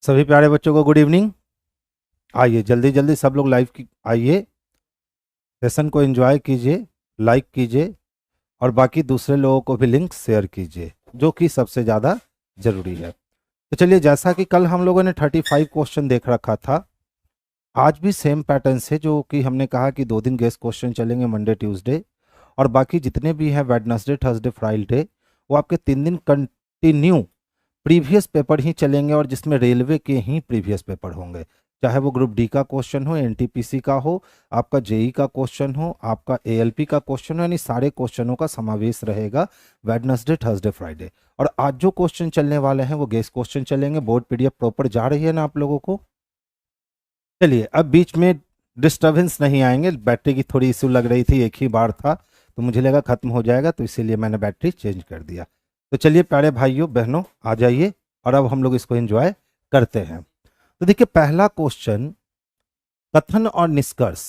सभी प्यारे बच्चों को गुड इवनिंग। आइए जल्दी जल्दी सब लोग लाइव की आइए, सेशन को एंजॉय कीजिए, लाइक कीजिए और बाकी दूसरे लोगों को भी लिंक शेयर कीजिए, जो कि सबसे ज़्यादा ज़रूरी है। तो चलिए, जैसा कि कल हम लोगों ने 35 क्वेश्चन देख रखा था, आज भी सेम पैटर्न से, जो कि हमने कहा कि 2 दिन गेस्ट क्वेश्चन चलेंगे, मंडे ट्यूसडे, और बाकी जितने भी हैं वेडनेसडे थर्सडे फ्राइडे, वो आपके 3 दिन कंटिन्यू प्रीवियस पेपर ही चलेंगे और जिसमें रेलवे के ही प्रीवियस पेपर होंगे। चाहे वो ग्रुप डी का क्वेश्चन हो, एनटीपीसी का हो, आपका जेई का क्वेश्चन हो, आपका एएलपी का क्वेश्चन हो, यानी सारे क्वेश्चनों का समावेश रहेगा वेडनेसडे थर्सडे फ्राइडे। और आज जो क्वेश्चन चलने वाले हैं वो गेस्ट क्वेश्चन चलेंगे। बोर्ड पीडीएफ प्रॉपर जा रही है ना आप लोगों को? चलिए, अब बीच में डिस्टर्बेंस नहीं आएंगे। बैटरी की थोड़ी इशू लग रही थी, एक ही बार था तो मुझे लगा खत्म हो जाएगा, तो इसीलिए मैंने बैटरी चेंज कर दिया। तो चलिए प्यारे भाइयों बहनों, आ जाइए और अब हम लोग इसको एंजॉय करते हैं। तो देखिए, पहला क्वेश्चन, कथन और निष्कर्ष,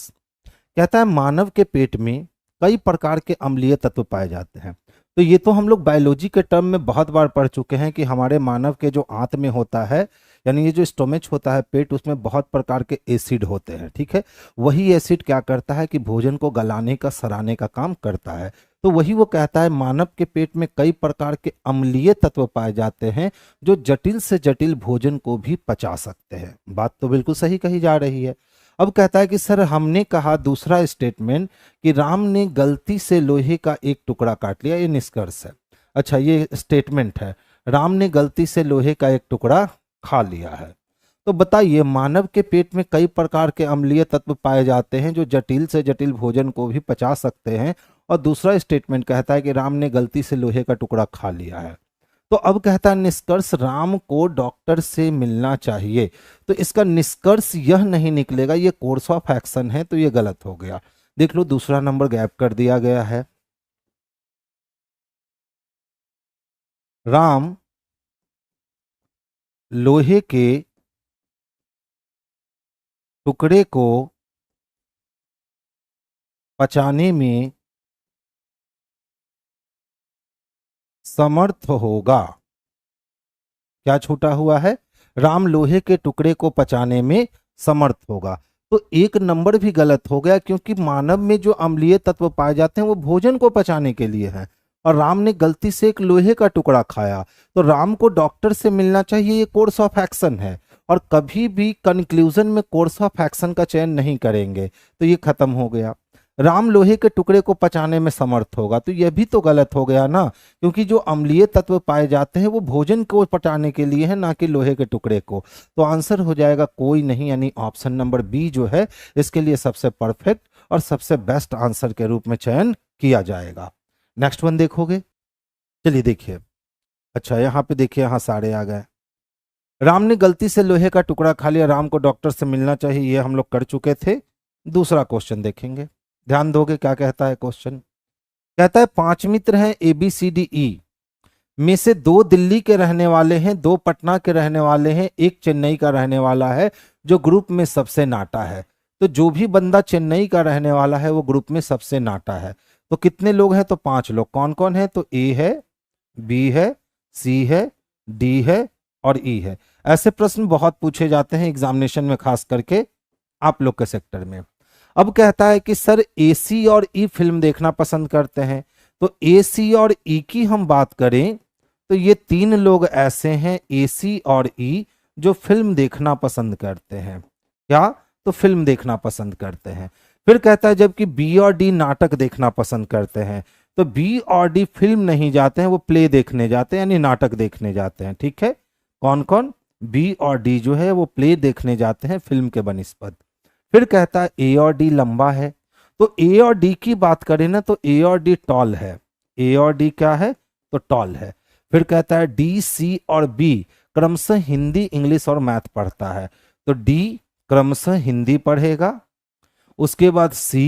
कहता है मानव के पेट में कई प्रकार के अम्लीय तत्व पाए जाते हैं। तो ये तो हम लोग बायोलॉजी के टर्म में बहुत बार पढ़ चुके हैं कि हमारे मानव के जो आंत में होता है, यानी ये जो स्टोमेच होता है पेट, उसमें बहुत प्रकार के एसिड होते हैं। ठीक है, वही एसिड क्या करता है कि भोजन को गलाने का, सराने का काम करता है। तो वही वो कहता है मानव के पेट में कई प्रकार के अम्लीय तत्व पाए जाते हैं जो जटिल से जटिल भोजन को भी पचा सकते हैं। बात तो बिल्कुल सही कही जा रही है। अब कहता है कि सर, हमने कहा दूसरा स्टेटमेंट कि राम ने गलती से लोहे का एक टुकड़ा काट लिया, ये निष्कर्ष है। अच्छा, ये स्टेटमेंट है, राम ने गलती से लोहे का एक टुकड़ा खा लिया है। तो बताइए, मानव के पेट में कई प्रकार के अम्लीय तत्व पाए जाते हैं जो जटिल से जटिल भोजन को भी पचा सकते हैं, और दूसरा स्टेटमेंट कहता है कि राम ने गलती से लोहे का टुकड़ा खा लिया है। तो अब कहता है निष्कर्ष, राम को डॉक्टर से मिलना चाहिए। तो इसका निष्कर्ष यह नहीं निकलेगा, ये कोर्स ऑफ एक्शन है, तो ये गलत हो गया। देख लो, दूसरा नंबर गैप कर दिया गया है। राम लोहे के टुकड़े को पचाने में समर्थ होगा। क्या छूटा हुआ है? राम लोहे के टुकड़े को पचाने में समर्थ होगा। तो एक नंबर भी गलत हो गया, क्योंकि मानव में जो अम्लीय तत्व पाए जाते हैं वो भोजन को पचाने के लिए हैं, और राम ने गलती से एक लोहे का टुकड़ा खाया। तो राम को डॉक्टर से मिलना चाहिए, ये कोर्स ऑफ एक्शन है, और कभी भी कंक्लूजन में कोर्स ऑफ एक्शन का चयन नहीं करेंगे, तो ये खत्म हो गया। राम लोहे के टुकड़े को पचाने में समर्थ होगा, तो यह भी तो गलत हो गया ना, क्योंकि जो अम्लीय तत्व पाए जाते हैं वो भोजन को पचाने के लिए है, ना कि लोहे के टुकड़े को। तो आंसर हो जाएगा कोई नहीं, यानी ऑप्शन नंबर बी जो है इसके लिए सबसे परफेक्ट और सबसे बेस्ट आंसर के रूप में चयन किया जाएगा। नेक्स्ट वन देखोगे? चलिए देखिए, अच्छा यहाँ पे देखिए, यहाँ सारे आ गए। राम ने गलती से लोहे का टुकड़ा खा लिया, राम को डॉक्टर से मिलना चाहिए, ये हम लोग कर चुके थे। दूसरा क्वेश्चन देखेंगे, ध्यान दोगे क्या कहता है क्वेश्चन। कहता है 5 मित्र हैं ABCDE में से 2 दिल्ली के रहने वाले हैं, 2 पटना के रहने वाले हैं, 1 चेन्नई का रहने वाला है जो ग्रुप में सबसे नाटा है। तो जो भी बंदा चेन्नई का रहने वाला है वो ग्रुप में सबसे नाटा है। तो कितने लोग हैं? तो 5 लोग। कौन कौन है? तो A है, B है, C है, D है और E है। ऐसे प्रश्न बहुत पूछे जाते हैं एग्जामिनेशन में, खास करके आप लोग के सेक्टर में। अब कहता है कि सर AC और E फिल्म देखना पसंद करते हैं। तो AC और E की हम बात करें तो ये 3 लोग ऐसे हैं AC और E जो फिल्म देखना पसंद करते हैं। क्या? तो फिल्म देखना पसंद करते हैं। फिर कहता है जबकि B और D नाटक देखना पसंद करते हैं। तो B और D फिल्म नहीं जाते हैं, वो प्ले देखने जाते हैं, यानी नाटक देखने जाते हैं। ठीक है, कौन कौन? B और D जो है वो प्ले देखने जाते हैं फिल्म के बनिस्पत। फिर कहता है A और D लंबा है। तो A और D की बात करें ना तो A और D टॉल है। A और D क्या है? तो टॉल है। फिर कहता है D, C और B क्रमशः हिंदी, इंग्लिश और मैथ पढ़ता है। तो D क्रमशः हिंदी पढ़ेगा, उसके बाद C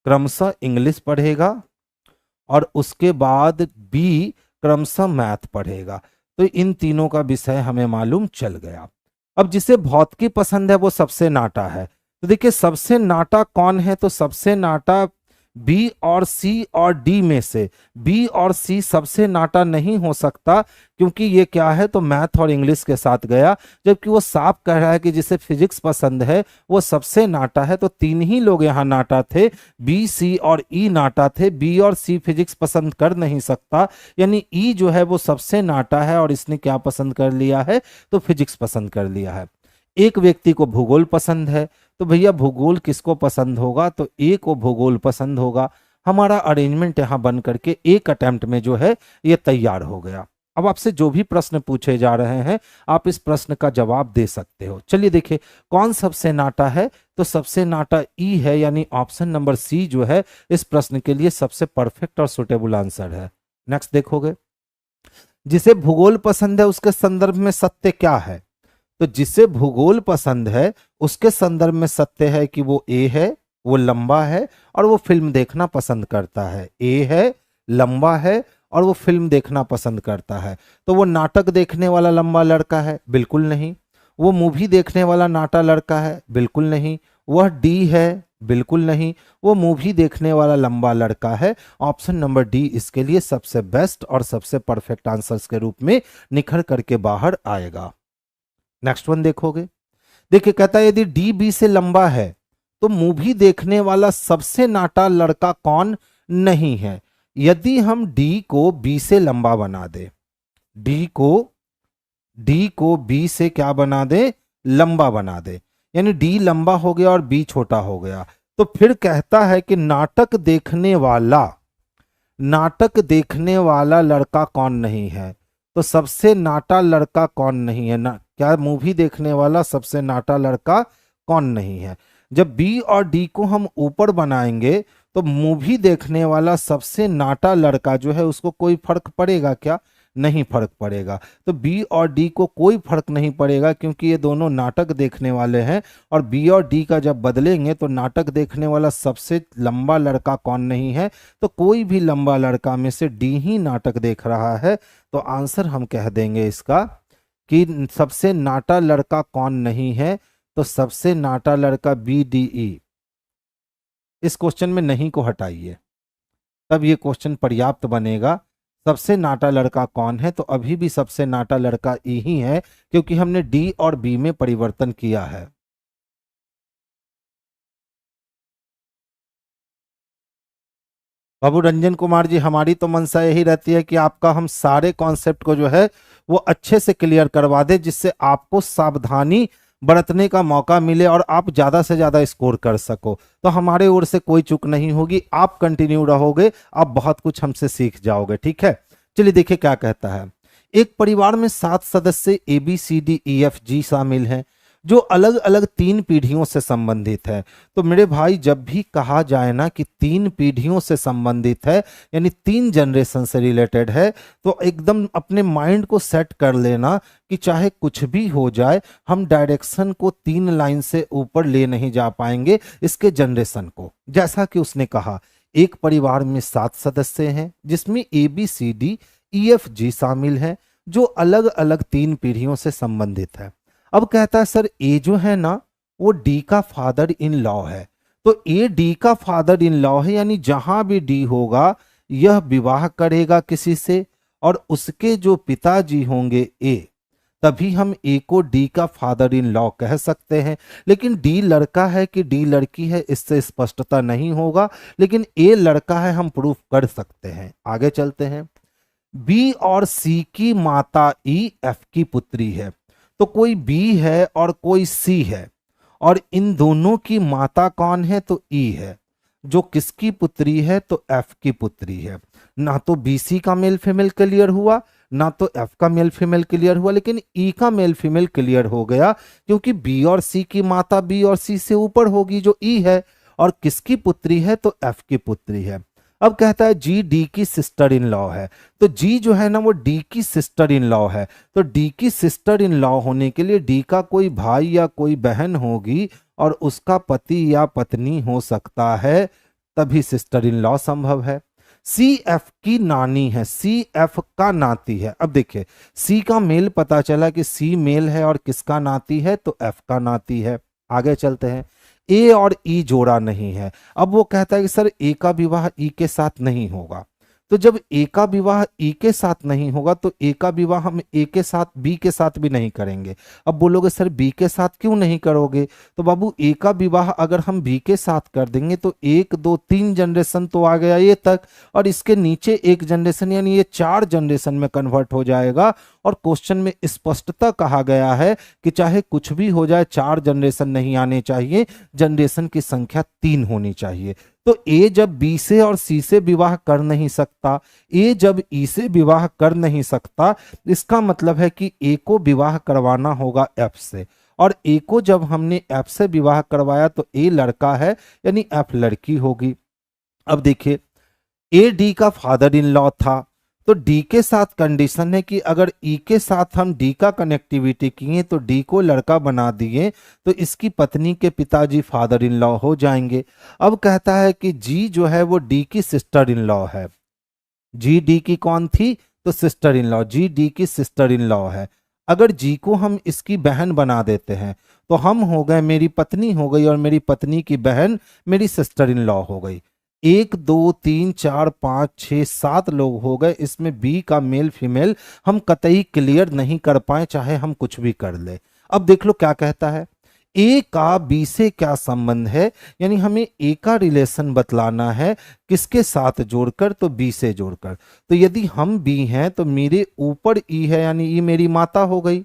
क्रमशः इंग्लिश पढ़ेगा, और उसके बाद B क्रमशः मैथ पढ़ेगा। तो इन तीनों का विषय हमें मालूम चल गया। अब जिसे भौतिकी पसंद है वो सबसे नाटा है। तो देखिए, सबसे नाटा कौन है? तो सबसे नाटा बी और सी और डी में से बी और सी सबसे नाटा नहीं हो सकता, क्योंकि ये क्या है, तो मैथ और इंग्लिश के साथ गया, जबकि वो साफ कह रहा है कि जिसे फिजिक्स पसंद है वो सबसे नाटा है। तो तीन ही लोग यहाँ नाटा थे, बी सी और ई नाटा थे। बी और सी फिजिक्स पसंद कर नहीं सकता, यानी ई जो है वो सबसे नाटा है और इसने क्या पसंद कर लिया है, तो फिजिक्स पसंद कर लिया है। एक व्यक्ति को भूगोल पसंद है, तो भैया भूगोल किसको पसंद होगा, तो ए को भूगोल पसंद होगा। हमारा अरेंजमेंट यहां बन करके एक अटेम्प्ट में जो है ये तैयार हो गया। अब आपसे जो भी प्रश्न पूछे जा रहे हैं आप इस प्रश्न का जवाब दे सकते हो। चलिए देखिए कौन सबसे नाटा है, तो सबसे नाटा ई है, यानी ऑप्शन नंबर सी जो है इस प्रश्न के लिए सबसे परफेक्ट और सुटेबल आंसर है। नेक्स्ट देखोगे, जिसे भूगोल पसंद है उसके संदर्भ में सत्य क्या है, तो जिसे भूगोल पसंद है उसके संदर्भ में सत्य है कि वो ए है, वो लंबा है और वो फिल्म देखना पसंद करता है। ए है, लंबा है और वो फिल्म देखना पसंद करता है। तो वो नाटक देखने वाला लंबा लड़का है, बिल्कुल नहीं। वो मूवी देखने वाला नाटा लड़का है, बिल्कुल नहीं। वह डी है, बिल्कुल नहीं। वो मूवी देखने वाला लंबा लड़का है। ऑप्शन नंबर डी इसके लिए सबसे बेस्ट और सबसे परफेक्ट आंसर्स के रूप में निखर करके बाहर आएगा। नेक्स्ट वन देखोगे, देखिए कहता है यदि डी बी से लंबा है तो मूवी देखने वाला सबसे नाटा लड़का कौन नहीं है। यदि हम डी को बी से लंबा बना दे, डी को बी से क्या बना दे, लंबा बना दे, यानी डी लंबा हो गया और बी छोटा हो गया, तो फिर कहता है कि नाटक देखने वाला लड़का कौन नहीं है। तो सबसे नाटा लड़का कौन नहीं है ना, क्या मूवी देखने वाला सबसे नाटा लड़का कौन नहीं है। जब बी और डी को हम ऊपर बनाएंगे तो मूवी देखने वाला सबसे नाटा लड़का जो है उसको कोई फर्क पड़ेगा क्या, नहीं फर्क पड़ेगा। तो बी और डी को कोई फर्क नहीं पड़ेगा क्योंकि ये दोनों नाटक देखने वाले हैं, और बी और डी का जब बदलेंगे तो नाटक देखने वाला सबसे लंबा लड़का कौन नहीं है, तो कोई भी लंबा लड़का में से डी ही नाटक देख रहा है। तो आंसर हम कह देंगे इसका कि सबसे नाटा लड़का कौन नहीं है, तो सबसे नाटा लड़का बी डी ई। इस क्वेश्चन में नहीं को हटाइए, तब ये क्वेश्चन पर्याप्त बनेगा। सबसे नाटा लड़का कौन है, तो अभी भी सबसे नाटा लड़का ई ही है क्योंकि हमने डी और बी में परिवर्तन किया है। बाबू रंजन कुमार जी, हमारी तो मंशा यही रहती है कि आपका हम सारे कॉन्सेप्ट को जो है वो अच्छे से क्लियर करवा दे, जिससे आपको सावधानी बरतने का मौका मिले और आप ज्यादा से ज्यादा स्कोर कर सको। तो हमारे ओर से कोई चूक नहीं होगी, आप कंटिन्यू रहोगे, आप बहुत कुछ हमसे सीख जाओगे, ठीक है। चलिए देखिए क्या कहता है। एक परिवार में 7 सदस्य A B C D E F G शामिल हैं जो अलग अलग 3 पीढ़ियों से संबंधित है। तो मेरे भाई जब भी कहा जाए ना कि 3 पीढ़ियों से संबंधित है, यानी 3 जनरेशन से रिलेटेड है, तो एकदम अपने माइंड को सेट कर लेना कि चाहे कुछ भी हो जाए हम डायरेक्शन को 3 लाइन से ऊपर ले नहीं जा पाएंगे इसके जनरेशन को। जैसा कि उसने कहा एक परिवार में 7 सदस्य हैं जिसमें A B C D E F G शामिल हैं जो अलग अलग 3 पीढ़ियों से संबंधित है। अब कहता है सर ए जो है ना वो डी का फादर इन लॉ है। तो ए डी का फादर इन लॉ है, यानी जहां भी डी होगा यह विवाह करेगा किसी से और उसके जो पिताजी होंगे ए, तभी हम ए को डी का फादर इन लॉ कह सकते हैं। लेकिन डी लड़का है कि डी लड़की है इससे स्पष्टता नहीं होगा, लेकिन ए लड़का है हम प्रूफ कर सकते हैं। आगे चलते हैं। बी और सी की माता ई एफ की पुत्री है। तो कोई बी है और कोई सी है और इन दोनों की माता कौन है, तो ई है। जो किसकी पुत्री है, तो एफ की पुत्री है। ना तो बी सी का मेल फीमेल क्लियर हुआ, ना तो एफ का मेल फीमेल क्लियर हुआ, लेकिन ई का मेल फीमेल क्लियर हो गया क्योंकि बी और सी की माता बी और सी से ऊपर होगी जो ई है, और किसकी पुत्री है, तो एफ की पुत्री है। अब कहता है जी डी की सिस्टर इन लॉ है। तो जी जो है ना वो डी की सिस्टर इन लॉ है। तो डी की सिस्टर इन लॉ होने के लिए डी का कोई भाई या कोई बहन होगी और उसका पति या पत्नी हो सकता है, तभी सिस्टर इन लॉ संभव है। सी एफ की नानी है, सी एफ का नाती है। अब देखिए सी का मेल पता चला कि सी मेल है और किसका नाती है, तो एफ का नाती है। आगे चलते हैं। ए और ई जोड़ा नहीं है। अब वो कहता है कि सर ए का विवाह ई के साथ नहीं होगा। तो जब ए का विवाह ई के साथ नहीं होगा तो ए का विवाह हम ए के साथ बी के साथ भी नहीं करेंगे। अब बोलोगे सर बी के साथ क्यों नहीं करोगे? तो बाबू ए का विवाह अगर हम बी के साथ कर देंगे तो 1 2 3 जनरेशन तो आ गया ये तक, और इसके नीचे एक जनरेशन, यानी ये 4 जनरेशन में कन्वर्ट हो जाएगा। और क्वेश्चन में स्पष्टता कहा गया है कि चाहे कुछ भी हो जाए 4 जनरेशन नहीं आने चाहिए, जनरेशन की संख्या 3 होनी चाहिए। तो ए जब बी से और सी से विवाह कर नहीं सकता, ए जब ई से विवाह कर नहीं सकता, इसका मतलब है कि ए को विवाह करवाना होगा एफ से, और ए को जब हमने एफ से विवाह करवाया तो ए लड़का है यानी एफ लड़की होगी। अब देखिए ए डी का फादर इन लॉ था, तो डी के साथ कंडीशन है कि अगर ई के साथ हम डी का कनेक्टिविटी किए तो डी को लड़का बना दिए तो इसकी पत्नी के पिताजी फादर इन लॉ हो जाएंगे। अब कहता है कि जी जो है वो डी की सिस्टर इन लॉ है। जी डी की कौन थी? तो sister in law, G D की सिस्टर इन लॉ है। अगर जी को हम इसकी बहन बना देते हैं तो हम हो गए, मेरी पत्नी हो गई, और मेरी पत्नी की बहन मेरी सिस्टर इन लॉ हो गई। 1 2 3 4 5 6 7 लोग हो गए। इसमें बी का मेल फीमेल हम कतई क्लियर नहीं कर पाए, चाहे हम कुछ भी कर ले। अब देख लो क्या कहता है, ए का बी से क्या संबंध है, यानी हमें ए का रिलेशन बतलाना है किसके साथ जोड़कर? तो बी से जोड़कर। तो यदि हम बी हैं तो मेरे ऊपर ई है, यानी ई मेरी माता हो गई,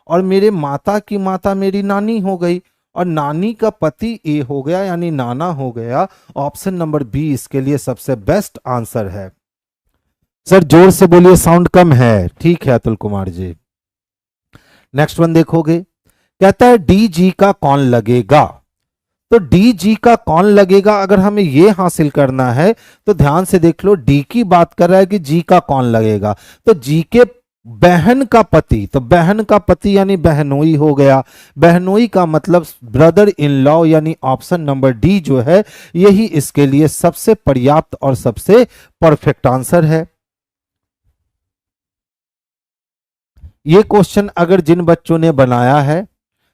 और मेरे माता की माता मेरी नानी हो गई, और नानी का पति ए हो गया यानी नाना हो गया। ऑप्शन नंबर बी इसके लिए सबसे बेस्ट आंसर है। सर जोर से बोलिए, साउंड कम है। ठीक है अतुल कुमार जी। नेक्स्ट वन देखोगे, कहता है डी जी का कौन लगेगा। तो डी जी का कौन लगेगा अगर हमें यह हासिल करना है तो ध्यान से देख लो, डी की बात कर रहा है कि जी का कौन लगेगा, तो जी के बहन का पति, तो बहन का पति यानी बहनोई हो गया। बहनोई का मतलब ब्रदर इन लॉ, यानी ऑप्शन नंबर डी जो है यही इसके लिए सबसे पर्याप्त और सबसे परफेक्ट आंसर है। ये क्वेश्चन अगर जिन बच्चों ने बनाया है,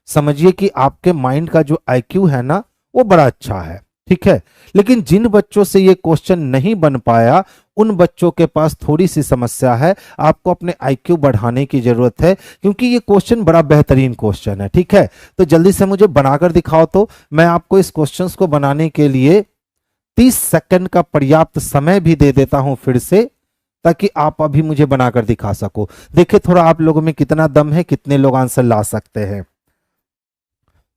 समझिए कि आपके माइंड का जो आईक्यू है ना वो बड़ा अच्छा है, ठीक है। लेकिन जिन बच्चों से ये क्वेश्चन नहीं बन पाया उन बच्चों के पास थोड़ी सी समस्या है, आपको अपने आईक्यू बढ़ाने की जरूरत है, क्योंकि ये क्वेश्चन बड़ा बेहतरीन क्वेश्चन है, ठीक है। तो जल्दी से मुझे बनाकर दिखाओ। तो मैं आपको इस क्वेश्चन को बनाने के लिए 30 सेकंड का पर्याप्त समय भी दे देता हूं फिर से, ताकि आप अभी मुझे बनाकर दिखा सको। देखिए थोड़ा आप लोगों में कितना दम है, कितने लोग आंसर ला सकते हैं।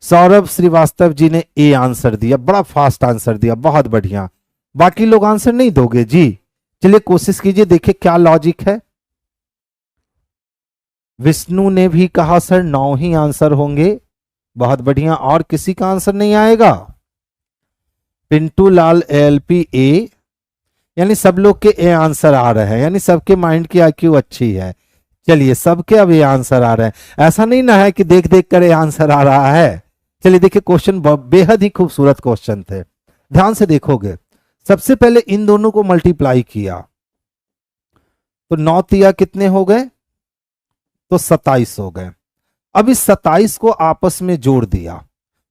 सौरभ श्रीवास्तव जी ने ए आंसर दिया, बड़ा फास्ट आंसर दिया, बहुत बढ़िया। बाकी लोग आंसर नहीं दोगे जी? चलिए कोशिश कीजिए, देखिए क्या लॉजिक है। विष्णु ने भी कहा सर 9 ही आंसर होंगे, बहुत बढ़िया। और किसी का आंसर नहीं आएगा? पिंटू लाल एलपी ए, यानी सब लोग के ए आंसर आ रहे हैं, यानी सबके माइंड की आईक्यू अच्छी है। चलिए सबके अब ये आंसर आ रहे हैं, ऐसा नहीं ना है कि देख देख कर ये आंसर आ रहा है। चलिए देखिए क्वेश्चन बेहद ही खूबसूरत क्वेश्चन थे, ध्यान से देखोगे। सबसे पहले इन दोनों को मल्टीप्लाई किया तो 9 तिया कितने हो गए? तो 27 हो गए। अब इस 27 को आपस में जोड़ दिया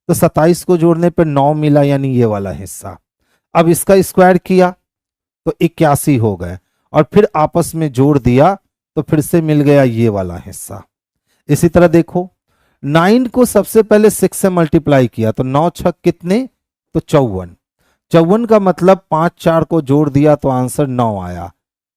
तो 27 को जोड़ने पर 9 मिला, यानी ये वाला हिस्सा। अब इसका स्क्वायर किया तो 81 हो गए, और फिर आपस में जोड़ दिया तो फिर से मिल गया ये वाला हिस्सा। इसी तरह देखो 9 को सबसे पहले 6 से मल्टीप्लाई किया तो 9 छक कितने? तो 54। 54 का मतलब 5 4 को जोड़ दिया तो आंसर 9 आया,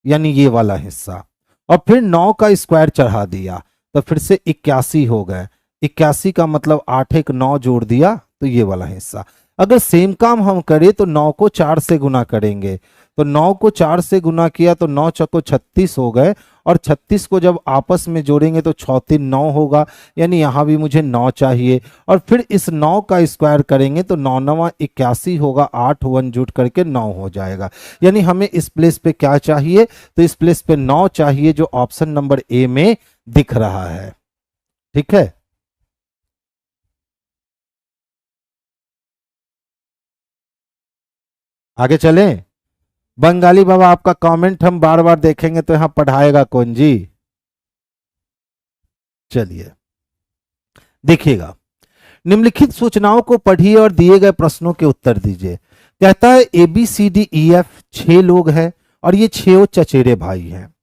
यानी ये वाला हिस्सा। और फिर 9 का स्क्वायर चढ़ा दिया तो फिर से 81 हो गए। 81 का मतलब 8 एक 9 जोड़ दिया तो ये वाला हिस्सा। अगर सेम काम हम करें तो 9 को 4 से गुना करेंगे, तो 9 को 4 से गुना किया तो 9 चौको 36 हो गए, और 36 को जब आपस में जोड़ेंगे तो 6 3 9 होगा, यानी यहां भी मुझे 9 चाहिए। और फिर इस 9 का स्क्वायर करेंगे तो 9 9 81 होगा, 8 1 जुट करके 9 हो जाएगा। यानी हमें इस प्लेस पे क्या चाहिए? तो इस प्लेस पे 9 चाहिए, जो ऑप्शन नंबर ए में दिख रहा है, ठीक है। आगे चलें। बंगाली बाबा आपका कमेंट हम बार बार देखेंगे तो यहां पढ़ाएगा कौन जी? चलिए देखिएगा, निम्नलिखित सूचनाओं को पढ़िए और दिए गए प्रश्नों के उत्तर दीजिए। कहता है ABCDEF 6 लोग हैं और ये 6 चचेरे भाई हैं।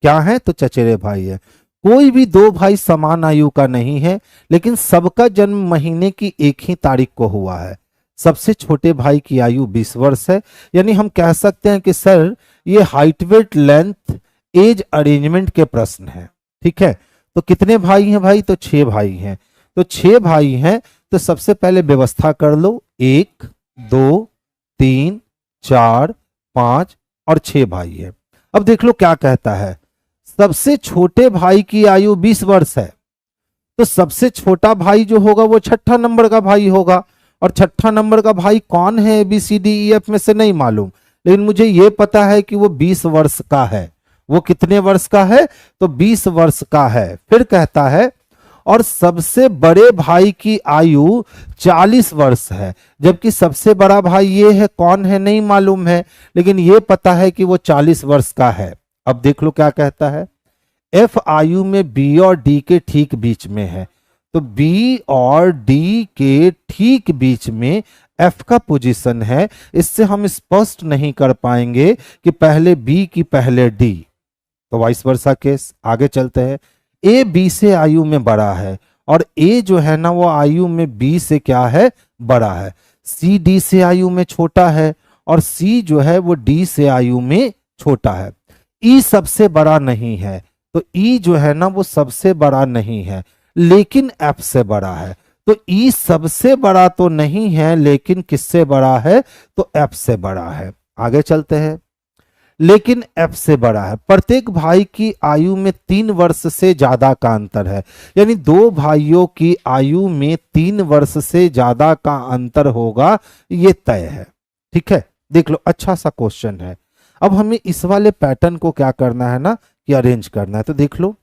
क्या है? तो चचेरे भाई है। कोई भी दो भाई समान आयु का नहीं है, लेकिन सबका जन्म महीने की एक ही तारीख को हुआ है। सबसे छोटे भाई की आयु 20 वर्ष है। यानी हम कह सकते हैं कि सर ये height, weight, length, age arrangement के प्रश्न हैं। ठीक है, तो कितने भाई हैं भाई? तो 6 भाई हैं। तो 6 भाई हैं, तो सबसे पहले व्यवस्था कर लो, 1 2 3 4 5 और 6 भाई है। अब देख लो क्या कहता है, सबसे छोटे भाई की आयु 20 वर्ष है, तो सबसे छोटा भाई जो होगा वो छठा नंबर का भाई होगा। और छठा नंबर का भाई कौन है ABCDEF में से नहीं मालूम, लेकिन मुझे ये पता है कि वो 20 वर्ष का है। वो कितने वर्ष का है? तो 20 वर्ष का है। फिर कहता है और सबसे बड़े भाई की आयु 40 वर्ष है, जबकि सबसे बड़ा भाई ये है, कौन है नहीं मालूम है, लेकिन ये पता है कि वो 40 वर्ष का है। अब देख लो क्या कहता है, F आयु में B और D के ठीक बीच में है। तो B और D के ठीक बीच में F का पोजीशन है। इससे हम स्पष्ट नहीं कर पाएंगे कि पहले B की पहले D, तो वाइस वर्सा केस। आगे चलते हैं, A B से आयु में बड़ा है और A जो है ना वो आयु में B से क्या है? बड़ा है। C D से आयु में छोटा है और C जो है वो D से आयु में छोटा है। E सबसे बड़ा नहीं है, तो E जो है ना वो सबसे बड़ा नहीं है, लेकिन F से बड़ा है। तो E सबसे बड़ा तो नहीं है, लेकिन किससे बड़ा है? तो F से बड़ा है। आगे चलते हैं, लेकिन F से बड़ा है। प्रत्येक भाई की आयु में 3 वर्ष से ज्यादा का अंतर है, यानी दो भाइयों की आयु में 3 वर्ष से ज्यादा का अंतर होगा, ये तय है। ठीक है, देख लो अच्छा सा क्वेश्चन है। अब हमें इस वाले पैटर्न को क्या करना है ना, कि अरेंज करना है। तो देख लो,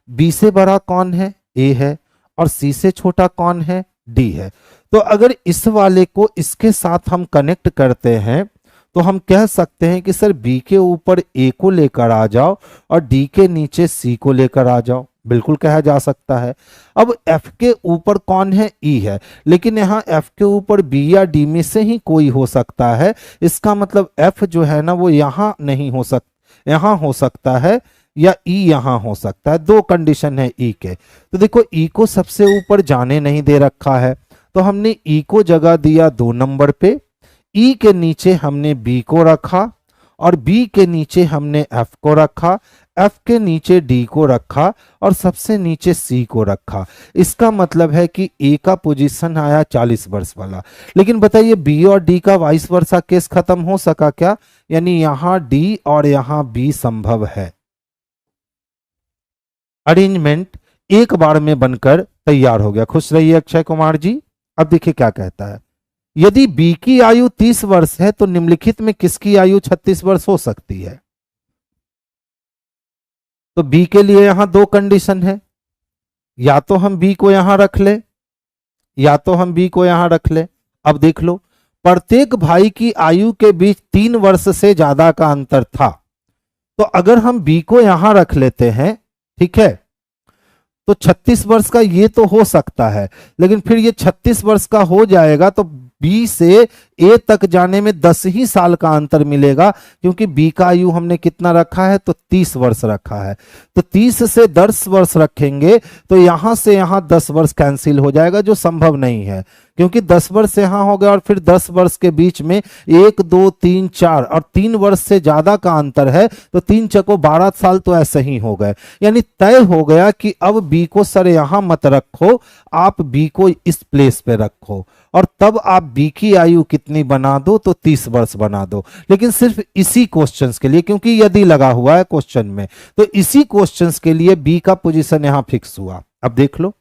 B से बड़ा कौन है? A है, और C से छोटा कौन है? D है। तो अगर इस वाले को इसके साथ हम कनेक्ट करते हैं तो हम कह सकते हैं कि सर B के ऊपर A को लेकर आ जाओ और D के नीचे C को लेकर आ जाओ, बिल्कुल कहा जा सकता है। अब F के ऊपर कौन है? E है, लेकिन यहाँ F के ऊपर B या D में से ही कोई हो सकता है। इसका मतलब F जो है ना वो यहाँ नहीं हो सकता, यहाँ हो सकता है, या E यहाँ हो सकता है। दो कंडीशन है E के। तो देखो E को सबसे ऊपर जाने नहीं दे रखा है, तो हमने E को जगह दिया 2 नंबर पे। E के नीचे हमने B को रखा और B के नीचे हमने F को रखा, F के नीचे D को रखा और सबसे नीचे C को रखा। इसका मतलब है कि A का पोजीशन आया 40 वर्ष वाला। लेकिन बताइए B और D का वाइस वर्सा केस खत्म हो सका क्या? यानी यहां D और यहां B संभव है। अरेंजमेंट एक बार में बनकर तैयार हो गया। खुश रहिए अक्षय कुमार जी। अब देखिए क्या कहता है, यदि B की आयु 30 वर्ष है तो निम्नलिखित में किसकी आयु 36 वर्ष हो सकती है? तो B के लिए यहां 2 कंडीशन है, या तो हम B को यहां रख ले, या तो हम B को यहां रख ले। अब देख लो, प्रत्येक भाई की आयु के बीच 3 वर्ष से ज्यादा का अंतर था, तो अगर हम B को यहां रख लेते हैं, ठीक है, तो 36 वर्ष का ये तो हो सकता है, लेकिन फिर ये 36 वर्ष का हो जाएगा तो B से A तक जाने में 10 ही साल का अंतर मिलेगा, क्योंकि B का आयु हमने कितना रखा है? तो 30 वर्ष रखा है। तो 30 से 10 वर्ष रखेंगे तो यहां से यहां 10 वर्ष कैंसिल हो जाएगा, जो संभव नहीं है, क्योंकि 10 वर्ष यहां हो गया और फिर 10 वर्ष के बीच में 1 2 3 4 और 3 वर्ष से ज्यादा का अंतर है, तो 3 चको 12 साल तो ऐसे ही हो गए। यानी तय हो गया कि अब B को सर यहां मत रखो, आप B को इस प्लेस पे रखो, और तब आप B की आयु कितनी बना दो? तो 30 वर्ष बना दो। लेकिन सिर्फ इसी क्वेश्चंस के लिए, क्योंकि यदि लगा हुआ है क्वेश्चन में, तो इसी क्वेश्चंस के लिए B का पोजीशन यहां फिक्स हुआ। अब देख लो,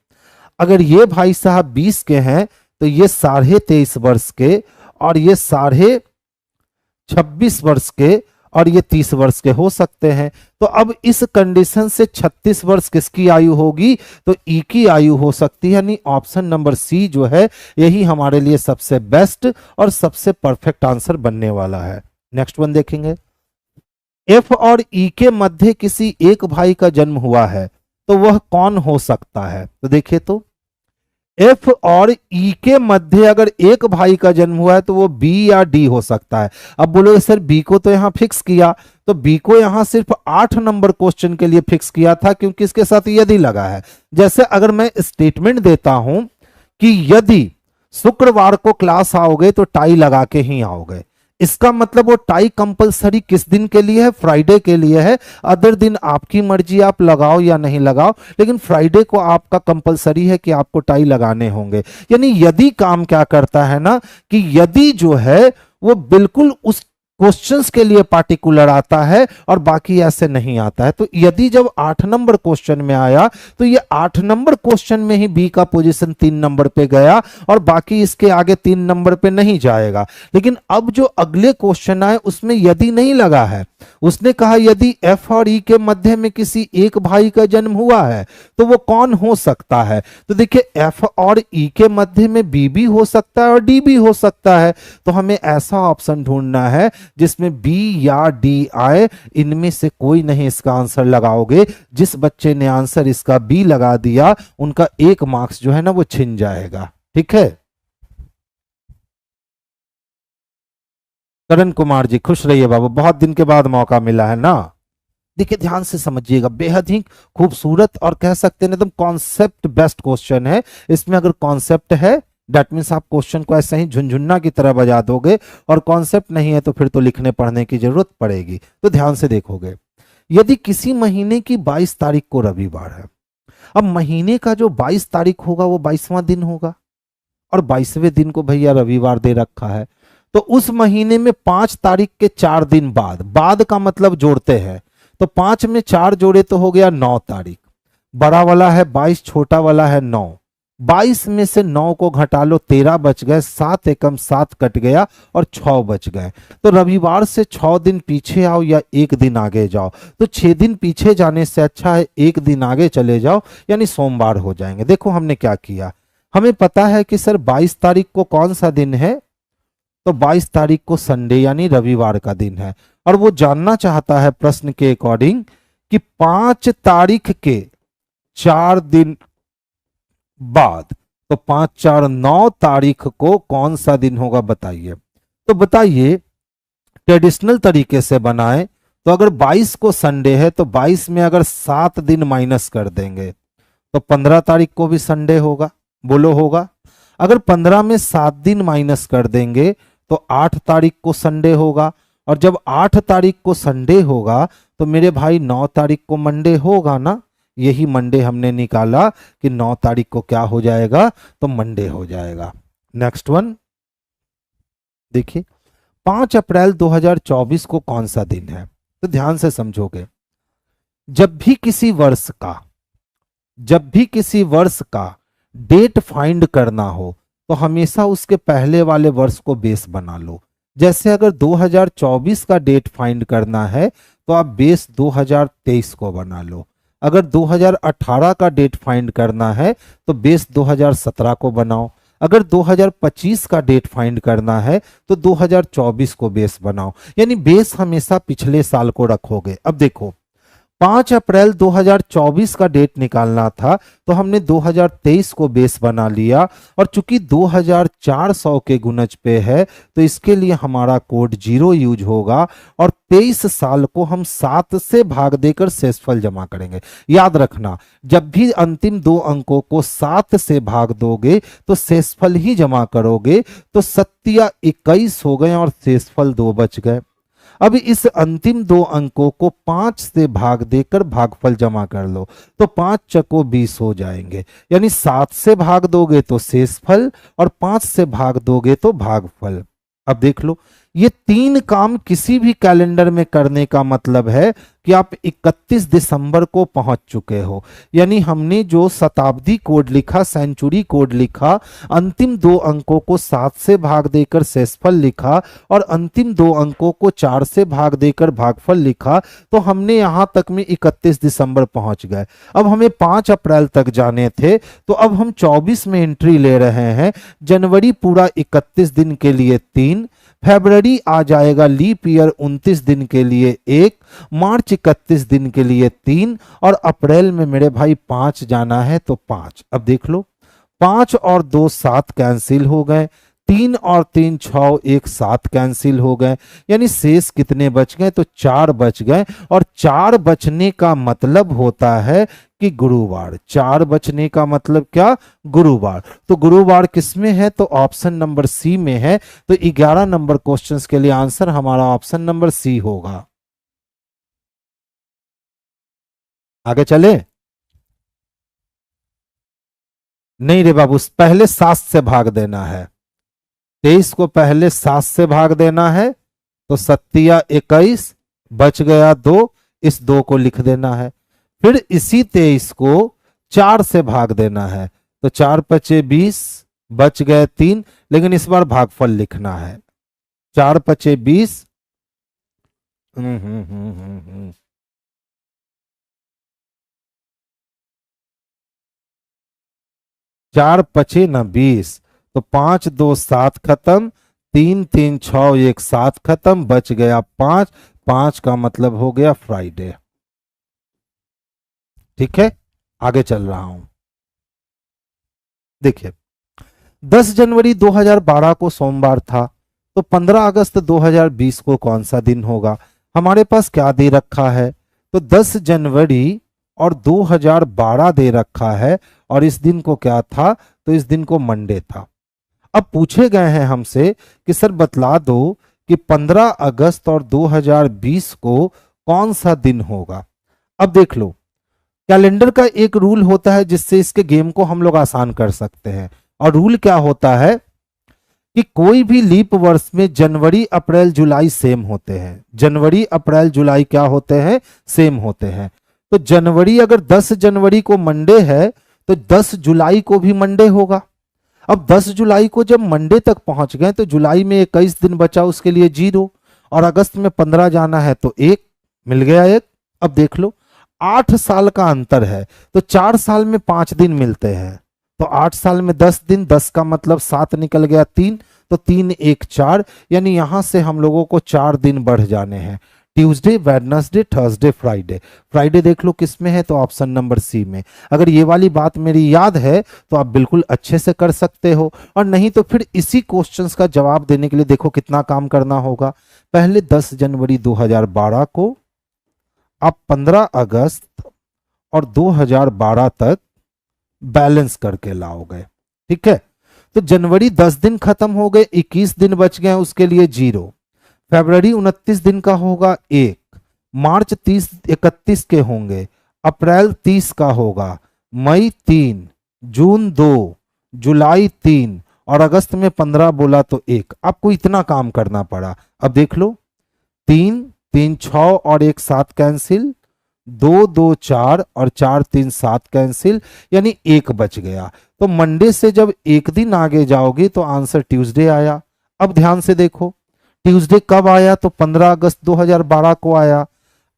अगर ये भाई साहब 20 के हैं तो ये 23.5 वर्ष के, और ये 26.5 वर्ष के, और ये 30 वर्ष के हो सकते हैं। तो अब इस कंडीशन से 36 वर्ष किसकी आयु होगी? तो E की आयु हो सकती है। यानी ऑप्शन नंबर C जो है यही हमारे लिए सबसे बेस्ट और सबसे परफेक्ट आंसर बनने वाला है। नेक्स्ट वन देखेंगे, F और E के मध्य किसी एक भाई का जन्म हुआ है, तो वह कौन हो सकता है? तो देखिए, तो एफ और ई के मध्य अगर एक भाई का जन्म हुआ है तो वो बी या डी हो सकता है। अब बोलोगे सर बी को तो यहां फिक्स किया, तो बी को यहां सिर्फ 8 नंबर क्वेश्चन के लिए फिक्स किया था क्योंकि इसके साथ यदि लगा है। जैसे अगर मैं स्टेटमेंट देता हूं कि यदि शुक्रवार को क्लास आओगे तो टाई लगा के ही आओगे, इसका मतलब वो टाई कंपलसरी किस दिन के लिए है? फ्राइडे के लिए है। अदर दिन आपकी मर्जी, आप लगाओ या नहीं लगाओ, लेकिन फ्राइडे को आपका कंपलसरी है कि आपको टाई लगाने होंगे। यानी यदि काम क्या करता है ना, कि यदि जो है वो बिल्कुल उस क्वेश्चंस के लिए पार्टिकुलर आता है और बाकी ऐसे नहीं आता है। तो यदि जब 8 नंबर क्वेश्चन में आया तो ये 8 नंबर क्वेश्चन में ही बी का पोजीशन 3 नंबर पे गया और बाकी इसके आगे 3 नंबर पे नहीं जाएगा। लेकिन अब जो अगले क्वेश्चन आए उसमें यदि नहीं लगा है, उसने कहा यदि एफ और ई के मध्य में किसी एक भाई का जन्म हुआ है तो वो कौन हो सकता है? तो देखिए एफ और ई के मध्य में बी भी हो सकता है और डी भी हो सकता है। तो हमें ऐसा ऑप्शन ढूंढना है जिसमें बी या डी आए, इनमें से कोई नहीं इसका आंसर लगाओगे। जिस बच्चे ने आंसर इसका बी लगा दिया उनका 1 मार्क्स जो है ना वो छिन जाएगा। ठीक है, करण कुमार जी खुश रहिए बाबू, बहुत दिन के बाद मौका मिला है ना। देखिए ध्यान से समझिएगा, बेहद ही खूबसूरत और कह सकते हैं एकदम कॉन्सेप्ट बेस्ट क्वेश्चन है। इसमें अगर कॉन्सेप्ट है दैट मीन्स आप क्वेश्चन को ऐसे ही झुनझुन्ना की तरह बजा दोगे, और कॉन्सेप्ट नहीं है तो फिर तो लिखने पढ़ने की जरूरत पड़ेगी। तो ध्यान से देखोगे, यदि किसी महीने की 22 तारीख को रविवार है, अब महीने का जो 22 तारीख होगा वो 22वां दिन होगा, और 22वें दिन को भैया रविवार दे रखा है। तो उस महीने में 5 तारीख के 4 दिन बाद, बाद का मतलब जोड़ते हैं, तो 5 में 4 जोड़े तो हो गया 9 तारीख। बड़ा वाला है 22, छोटा वाला है 9। 22 में से 9 को घटा लो, 13 बच गए, 7 एकम 7 कट गया और 6 बच गए। तो रविवार से 6 दिन पीछे आओ या 1 दिन आगे जाओ, तो 6 दिन पीछे जाने से अच्छा है 1 दिन आगे चले जाओ, यानी सोमवार हो जाएंगे। देखो हमने क्या किया, हमें पता है कि सर 22 तारीख को कौन सा दिन है, तो 22 तारीख को संडे यानी रविवार का दिन है। और वो जानना चाहता है प्रश्न के अकॉर्डिंग कि 5 तारीख के 4 दिन बाद, तो 5 4 9 तारीख को कौन सा दिन होगा बताइए। तो बताइए ट्रेडिशनल तरीके से बनाएं, तो अगर 22 को संडे है तो 22 में अगर 7 दिन माइनस कर देंगे तो 15 तारीख को भी संडे होगा, बोलो होगा। अगर 15 में 7 दिन माइनस कर देंगे तो 8 तारीख को संडे होगा, और जब 8 तारीख को संडे होगा तो मेरे भाई 9 तारीख को मंडे होगा ना। यही मंडे हमने निकाला कि 9 तारीख को क्या हो जाएगा, तो मंडे हो जाएगा। नेक्स्ट वन देखिए, 5 अप्रैल 2024 को कौन सा दिन है? तो ध्यान से समझोगे, जब भी किसी वर्ष का डेट फाइंड करना हो तो हमेशा उसके पहले वाले वर्ष को बेस बना लो। जैसे अगर 2024 का डेट फाइंड करना है तो आप बेस 2023 को बना लो। अगर 2018 का डेट फाइंड करना है तो बेस 2017 को बनाओ। अगर 2025 का डेट फाइंड करना है तो 2024 को बेस बनाओ, यानी बेस हमेशा पिछले साल को रखोगे। अब देखो 5 अप्रैल 2024 का डेट निकालना था तो हमने 2023 को बेस बना लिया, और चूंकि 2400 के गुणज पे है तो इसके लिए हमारा कोड 0 यूज होगा, और 23 साल को हम 7 से भाग देकर शेषफल जमा करेंगे। याद रखना, जब भी अंतिम 2 अंकों को 7 से भाग दोगे तो शेषफल ही जमा करोगे। तो 7 21 हो गए और शेषफल 2 बच गए। अब इस अंतिम 2 अंकों को 5 से भाग देकर भागफल जमा कर लो, तो 5 चको 20 हो जाएंगे, यानी 7 से भाग दोगे तो शेषफल और 5 से भाग दोगे तो भागफल। अब देख लो, ये 3 काम किसी भी कैलेंडर में करने का मतलब है कि आप 31 दिसंबर को पहुंच चुके हो। यानी हमने जो शताब्दी कोड लिखा, सेंचुरी कोड लिखा, अंतिम 2 अंकों को 7 से भाग देकर शेषफल लिखा और अंतिम 2 अंकों को 4 से भाग देकर भागफल लिखा, तो हमने यहां तक में 31 दिसंबर पहुंच गए। अब हमें 5 अप्रैल तक जाने थे, तो अब हम 24 में एंट्री ले रहे हैं। जनवरी पूरा 31 दिन के लिए 3, फरवरी आ जाएगा लीप ईयर 29 दिन के लिए 1, मार्च 31 दिन के लिए 3, और अप्रैल में मेरे भाई 5 जाना है तो 5। अब देख लो, 5 और 2 7 कैंसिल हो गए, 3 और 3 6 एक 7 कैंसिल हो गए, यानी शेष कितने बच गए? तो 4 बच गए। और 4 बचने का मतलब होता है कि गुरुवार। 4 बचने का मतलब क्या? गुरुवार। तो गुरुवार किसमें है? तो ऑप्शन नंबर सी में है। तो 11 नंबर क्वेश्चंस के लिए आंसर हमारा ऑप्शन नंबर सी होगा। आगे चले? नहीं रे बाबू, पहले 7 से भाग देना है। 23 को पहले 7 से भाग देना है, तो 7 21, बच गया 2, इस 2 को लिख देना है। फिर इसी 23 को 4 से भाग देना है, तो 4 × 5 = 20, बच गए 3, लेकिन इस बार भागफल लिखना है। 4 × 5 = 20। 4 × 5 = 20, तो 5 2 7 खत्म, 3 3 6 एक 7 खत्म, बच गया 5। 5 का मतलब हो गया फ्राइडे। ठीक है, आगे चल रहा हूं। देखिए, 10 जनवरी 2012 को सोमवार था, तो 15 अगस्त 2020 को कौन सा दिन होगा? हमारे पास क्या दे रखा है? तो 10 जनवरी और 2012 दे रखा है, और इस दिन को क्या था? तो इस दिन को मंडे था। अब पूछे गए हैं हमसे कि सर बतला दो कि 15 अगस्त और 2020 को कौन सा दिन होगा। अब देख लो, कैलेंडर का एक रूल होता है जिससे इसके गेम को हम लोग आसान कर सकते हैं। और रूल क्या होता है कि कोई भी लीप वर्ष में जनवरी अप्रैल जुलाई सेम होते हैं। जनवरी अप्रैल जुलाई क्या होते हैं? सेम होते हैं। तो जनवरी अगर 10 जनवरी को मंडे है, तो 10 जुलाई को भी मंडे होगा। अब 10 जुलाई को जब मंडे तक पहुंच गए, तो जुलाई में 21 दिन बचा, उसके लिए 0, और अगस्त में 15 जाना है तो 1 मिल गया 1। अब देख लो, 8 साल का अंतर है, तो 4 साल में 5 दिन मिलते हैं, तो 8 साल में 10 दिन, 10 का मतलब 7 निकल गया 3, तो 3 1 4, यानी यहां से हम लोगों को 4 दिन बढ़ जाने हैं। Tuesday, Wednesday, Thursday, Friday. Friday देख लो किस में है, तो ऑप्शन नंबर सी में। अगर ये वाली बात मेरी याद है तो आप बिल्कुल अच्छे से कर सकते हो, और नहीं तो फिर इसी क्वेश्चंस का जवाब देने के लिए देखो कितना काम करना होगा। पहले 10 जनवरी 2012 को आप 15 अगस्त और 2012 तक बैलेंस करके लाओगे। ठीक है, तो जनवरी 10 दिन खत्म हो गए, 21 दिन बच गए, उसके लिए 0। फरवरी 29 दिन का होगा 1, मार्च 30 31 के होंगे, अप्रैल 30 का होगा, मई 3, जून 2, जुलाई 3, और अगस्त में 15 बोला तो 1। आपको इतना काम करना पड़ा। अब देख लो, 3 3 6 और 1 7 कैंसिल, 2 2 4 और 4 3 7 कैंसिल, यानी 1 बच गया। तो मंडे से जब एक दिन आगे जाओगे तो आंसर ट्यूसडे आया। अब ध्यान से देखो, ट्यूसडे कब आया? तो 15 अगस्त 2012 को आया।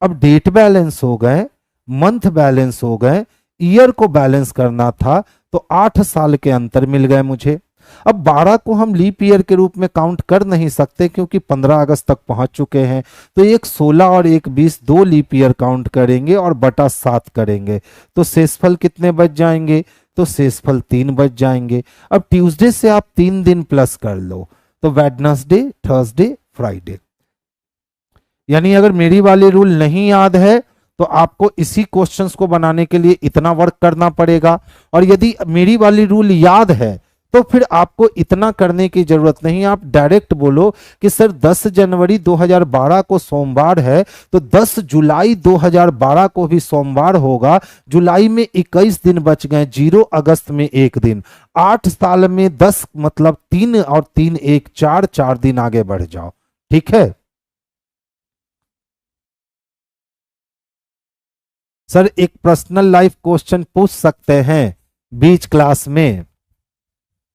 अब डेट बैलेंस हो गए, मंथ बैलेंस हो गए, ईयर को बैलेंस करना था, तो 8 साल के अंतर मिल गए मुझे। अब 12 को हम लीप ईयर के रूप में काउंट कर नहीं सकते क्योंकि 15 अगस्त तक पहुंच चुके हैं, तो एक 16 और एक 20, 2 लीप ईयर काउंट करेंगे और बटा 7 करेंगे, तो शेषफल कितने बच जाएंगे? तो शेषफल 3 बच जाएंगे। अब ट्यूसडे से आप 3 दिन प्लस कर लो, तो वेडनेसडे, थर्सडे, फ्राइडे। यानी अगर मेरी वाली रूल नहीं याद है तो आपको इसी क्वेश्चंस को बनाने के लिए इतना वर्क करना पड़ेगा, और यदि मेरी वाली रूल याद है तो फिर आपको इतना करने की जरूरत नहीं। आप डायरेक्ट बोलो कि सर 10 जनवरी 2012 को सोमवार है, तो 10 जुलाई 2012 को भी सोमवार होगा। जुलाई में 21 दिन बच गए, 0 अगस्त में 1 दिन, 8 साल में 10 मतलब 3 और 3 1 4, 4 दिन आगे बढ़ जाओ। ठीक है सर, एक पर्सनल लाइफ क्वेश्चन पूछ सकते हैं बीच क्लास में?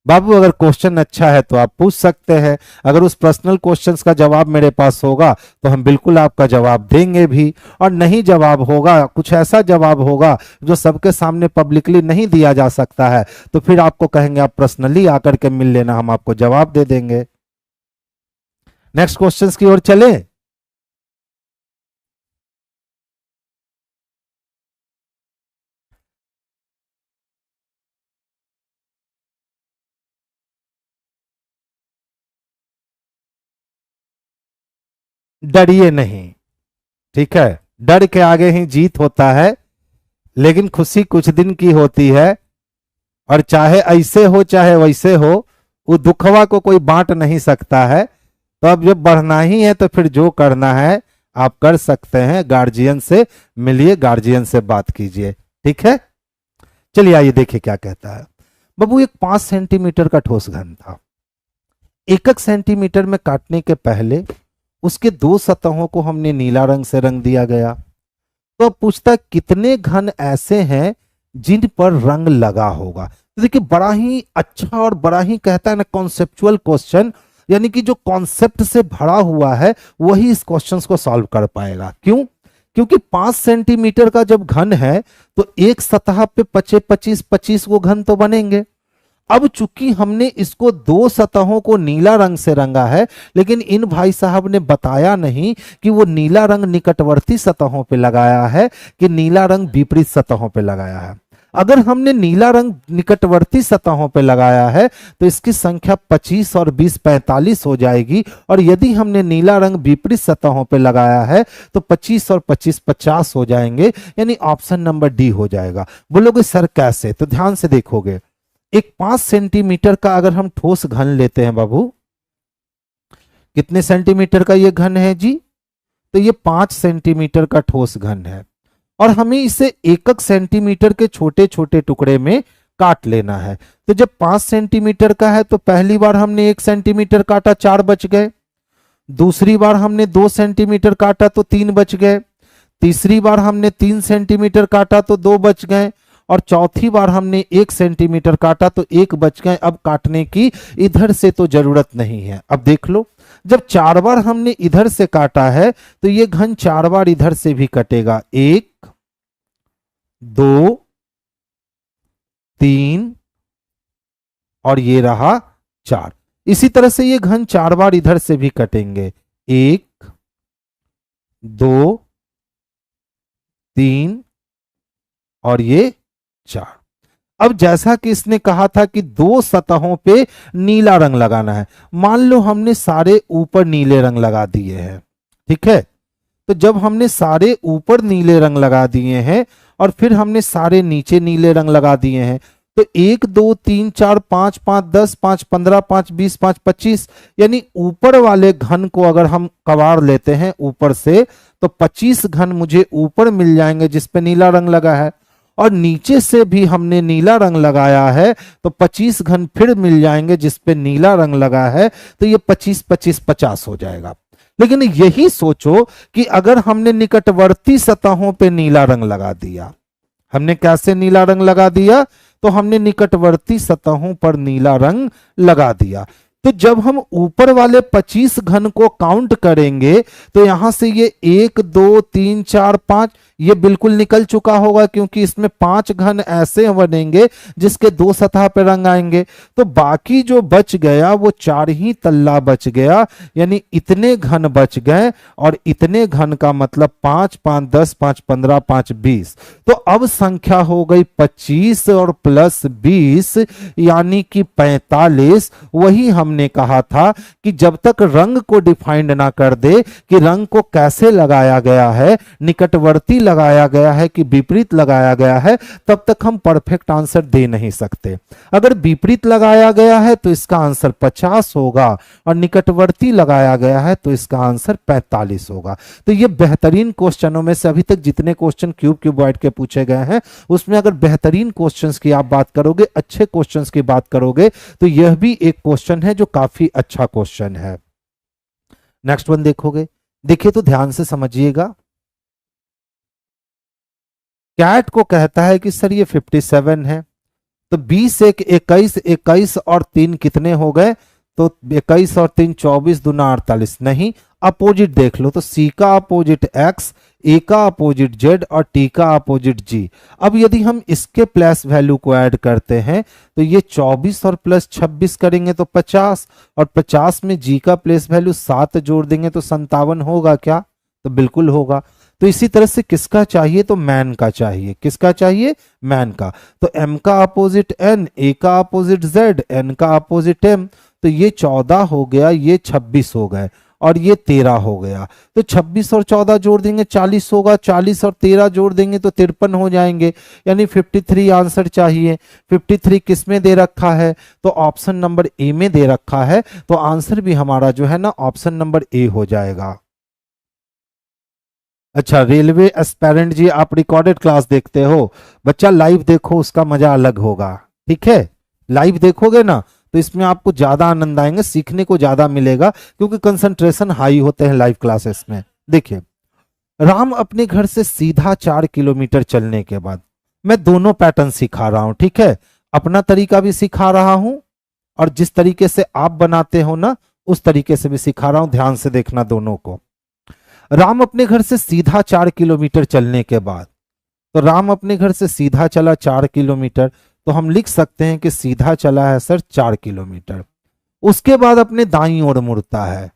बाबू अगर क्वेश्चन अच्छा है तो आप पूछ सकते हैं। अगर उस पर्सनल क्वेश्चंस का जवाब मेरे पास होगा तो हम बिल्कुल आपका जवाब देंगे भी, और नहीं जवाब होगा, कुछ ऐसा जवाब होगा जो सबके सामने पब्लिकली नहीं दिया जा सकता है, तो फिर आपको कहेंगे आप पर्सनली आकर के मिल लेना, हम आपको जवाब दे देंगे। नेक्स्ट क्वेश्चंस की ओर चलें। डरिए नहीं, ठीक है। डर के आगे ही जीत होता है, लेकिन खुशी कुछ दिन की होती है, और चाहे ऐसे हो चाहे वैसे हो, वो दुखवा को कोई बांट नहीं सकता है। तो अब जब बढ़ना ही है तो फिर जो करना है आप कर सकते हैं। गार्जियन से मिलिए, गार्जियन से बात कीजिए, ठीक है। चलिए आइए देखिए क्या कहता है। बाबू एक 5 सेंटीमीटर का ठोस घन था। 1 सेंटीमीटर में काटने के पहले उसके 2 सतहों को हमने नीला रंग से रंग दिया गया। तो अब पूछता है कितने घन ऐसे हैं जिन पर रंग लगा होगा। तो देखिए बड़ा ही अच्छा और बड़ा ही कहता है ना कॉन्सेप्चुअल क्वेश्चन, यानी कि जो कॉन्सेप्ट से भरा हुआ है वही इस क्वेश्चन को सॉल्व कर पाएगा। क्यों? क्योंकि 5 सेंटीमीटर का जब घन है तो एक सतह पे 25-25 वो घन तो बनेंगे। अब चूंकि हमने इसको 2 सतहों को नीला रंग से रंगा है, लेकिन इन भाई साहब ने बताया नहीं कि वो नीला रंग निकटवर्ती सतहों पे लगाया है कि नीला रंग विपरीत सतहों पे लगाया है। अगर हमने नीला रंग निकटवर्ती सतहों पे लगाया है तो इसकी संख्या 25 और 20 45 हो जाएगी, और यदि हमने नीला रंग विपरीत सतहों पे लगाया है तो 25 और 25 50 हो जाएंगे, यानी ऑप्शन नंबर डी हो जाएगा। बोलोगे सर कैसे? तो ध्यान से देखोगे, एक 5 सेंटीमीटर का अगर हम ठोस घन लेते हैं बाबू, कितने सेंटीमीटर का ये घन है जी? तो ये 5 सेंटीमीटर का ठोस घन है, और हमें इसे 1-1 सेंटीमीटर के छोटे छोटे टुकड़े में काट लेना है। तो जब 5 सेंटीमीटर का है तो पहली बार हमने 1 सेंटीमीटर काटा, 4 बच गए। दूसरी बार हमने 2 सेंटीमीटर काटा तो 3 बच गए। तीसरी बार हमने 3 सेंटीमीटर काटा तो 2 बच गए, और चौथी बार हमने 1 सेंटीमीटर काटा तो 1 बच गए। अब काटने की इधर से तो जरूरत नहीं है। अब देख लो, जब 4 बार हमने इधर से काटा है तो ये घन 4 बार इधर से भी कटेगा, 1 2 3 और ये रहा 4। इसी तरह से ये घन 4 बार इधर से भी कटेंगे, 1 2 3 और ये 4। अब जैसा कि इसने कहा था कि 2 सतहों पे नीला रंग लगाना है, मान लो हमने सारे ऊपर नीले रंग लगा दिए हैं, ठीक है। तो जब हमने सारे ऊपर नीले रंग लगा दिए हैं और फिर हमने सारे नीचे नीले रंग लगा दिए हैं, तो 1 2 3 4 5 5 10 5 15 5 20 5 25, यानी ऊपर वाले घन को अगर हम कबाड़ लेते हैं ऊपर से तो 25 घन मुझे ऊपर मिल जाएंगे जिस पे नीला रंग लगा है, और नीचे से भी हमने नीला रंग लगाया है तो 25 घन फिर मिल जाएंगे जिस पे नीला रंग लगा है। तो ये 25 25 50 हो जाएगा। लेकिन यही सोचो कि अगर हमने निकटवर्ती सतहों पे नीला रंग लगा दिया, हमने कैसे नीला रंग लगा दिया? तो हमने निकटवर्ती सतहों पर नीला रंग लगा दिया। तो जब हम ऊपर वाले 25 घन को काउंट करेंगे तो यहां से ये 1 2 3 4 5 ये बिल्कुल निकल चुका होगा, क्योंकि इसमें 5 घन ऐसे बनेंगे जिसके 2 सतह पर रंग आएंगे। तो बाकी जो बच गया वो 4 ही तल्ला बच गया, यानी इतने घन बच गए, और इतने घन का मतलब 5 5 10 5 15 5 20। तो अब संख्या हो गई 25 और प्लस 20 यानी कि 45। वही हमने कहा था कि जब तक रंग को डिफाइंड ना कर दे कि रंग को कैसे लगाया गया है, निकटवर्ती लगाया गया है कि विपरीत लगाया गया है, तब तक हम परफेक्ट आंसर दे नहीं सकते। अगर विपरीत लगाया गया है तो इसका आंसर 50 होगा, और निकटवर्ती लगाया गया है तो इसका आंसर 45 होगा। तो ये बेहतरीन क्वेश्चनों में से अभी तक जितने क्वेश्चन क्यूब क्यूबॉइड के पूछे गए हैं उसमें अगर बेहतरीन क्वेश्चंस की आप बात करोगे, अच्छे क्वेश्चंस की बात करोगे, तो यह भी एक क्वेश्चन है जो काफी अच्छा क्वेश्चन है। नेक्स्ट वन देखोगे, देखिए तो ध्यान से समझिएगा। कैट को कहता है कि सर ये 57 है, तो 20 एक 21, 21 और 3 कितने हो गए? तो 21 और 3 24 दूना 48। नहीं, अपोजिट देख लो, तो सी का अपोजिट एक्स, ए का अपोजिट जेड और टी का अपोजिट जी। अब यदि हम इसके प्लस वैल्यू को ऐड करते हैं तो ये 24 और प्लस 26 करेंगे तो 50, और 50 में जी का प्लेस वैल्यू 7 जोड़ देंगे तो 57 होगा क्या? तो बिल्कुल होगा। तो इसी तरह से किसका चाहिए? तो मैन का चाहिए। किसका चाहिए? मैन का। तो एम का अपोजिट एन, ए का अपोजिट जेड, एन का अपोजिट एम, तो ये 14 हो गया, ये 26 हो गए, और ये 13 हो गया। तो 26 और 14 जोड़ देंगे 40 होगा, 40 और 13 जोड़ देंगे तो 53 हो जाएंगे, यानी 53 आंसर चाहिए। 53 किस में दे रखा है? तो ऑप्शन नंबर ए में दे रखा है, तो आंसर भी हमारा जो है ना ऑप्शन नंबर ए हो जाएगा। अच्छा, रेलवे एस्पायरेंट जी, आप रिकॉर्डेड क्लास देखते हो? बच्चा लाइव देखो, उसका मजा अलग होगा, ठीक है? लाइव देखोगे ना तो इसमें आपको ज्यादा आनंद आएंगे, सीखने को ज्यादा मिलेगा, क्योंकि कंसंट्रेशन हाई होते हैं लाइव क्लासेस में। देखिए, राम अपने घर से सीधा 4 किलोमीटर चलने के बाद, मैं दोनों पैटर्न सिखा रहा हूं, ठीक है? अपना तरीका भी सिखा रहा हूं और जिस तरीके से आप बनाते हो ना उस तरीके से भी सिखा रहा हूं, ध्यान से देखना दोनों को। राम अपने घर से सीधा 4 किलोमीटर चलने के बाद, तो राम अपने घर से सीधा चला 4 किलोमीटर, तो हम लिख सकते हैं कि सीधा चला है सर 4 किलोमीटर। उसके बाद अपने दाईं ओर मुड़ता है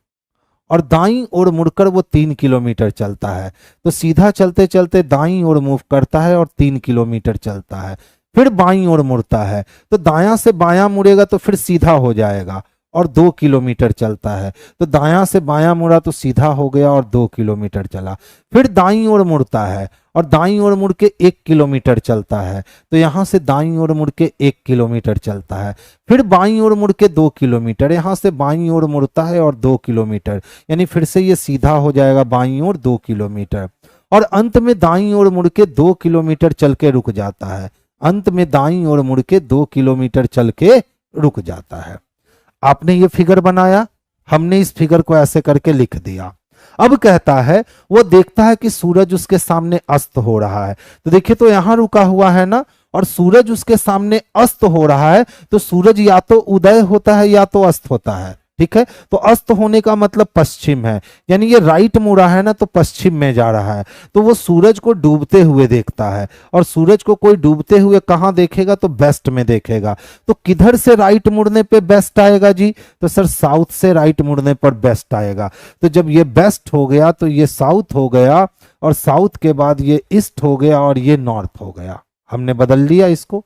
और दाईं ओर मुड़कर वो 3 किलोमीटर चलता है, तो सीधा चलते चलते दाईं ओर मूव करता है और 3 किलोमीटर चलता है। फिर बाईं ओर मुड़ता है, तो दायां से बायां मुड़ेगा तो फिर सीधा हो जाएगा और 2 किलोमीटर चलता है, तो दायां से बायां मुड़ा तो सीधा हो गया और 2 किलोमीटर चला। फिर दाईं ओर मुड़ता है और दाईं ओर मुड़ के 1 किलोमीटर चलता है, तो यहां से दाईं ओर मुड़ के 1 किलोमीटर चलता है। फिर बाईं ओर मुड़ के 2 किलोमीटर, यहां से बाईं ओर मुड़ता है और 2 किलोमीटर, यानी फिर से ये सीधा हो जाएगा बाईं ओर 2 किलोमीटर, और अंत में दाईं ओर मुड़ के 2 किलोमीटर चल के रुक जाता है। अंत में दाईं ओर मुड़ के 2 किलोमीटर चल के रुक जाता है। आपने ये फिगर बनाया, हमने इस फिगर को ऐसे करके लिख दिया। अब कहता है वो देखता है कि सूरज उसके सामने अस्त हो रहा है, तो देखिए तो यहां रुका हुआ है ना, और सूरज उसके सामने अस्त हो रहा है, तो सूरज या तो उदय होता है या तो अस्त होता है, ठीक है? तो अस्त होने का मतलब पश्चिम है, यानी ये राइट मुड़ा है ना तो पश्चिम में जा रहा है, तो वो सूरज को डूबते हुए देखता है, और सूरज को कोई डूबते हुए कहां देखेगा? तो वेस्ट में देखेगा। तो किधर से राइट मुड़ने पे बेस्ट आएगा जी? तो सर साउथ से राइट मुड़ने पर बेस्ट आएगा। तो जब ये बेस्ट हो गया तो ये साउथ हो गया, और साउथ के बाद ये ईस्ट हो गया और ये नॉर्थ हो गया। हमने बदल लिया इसको।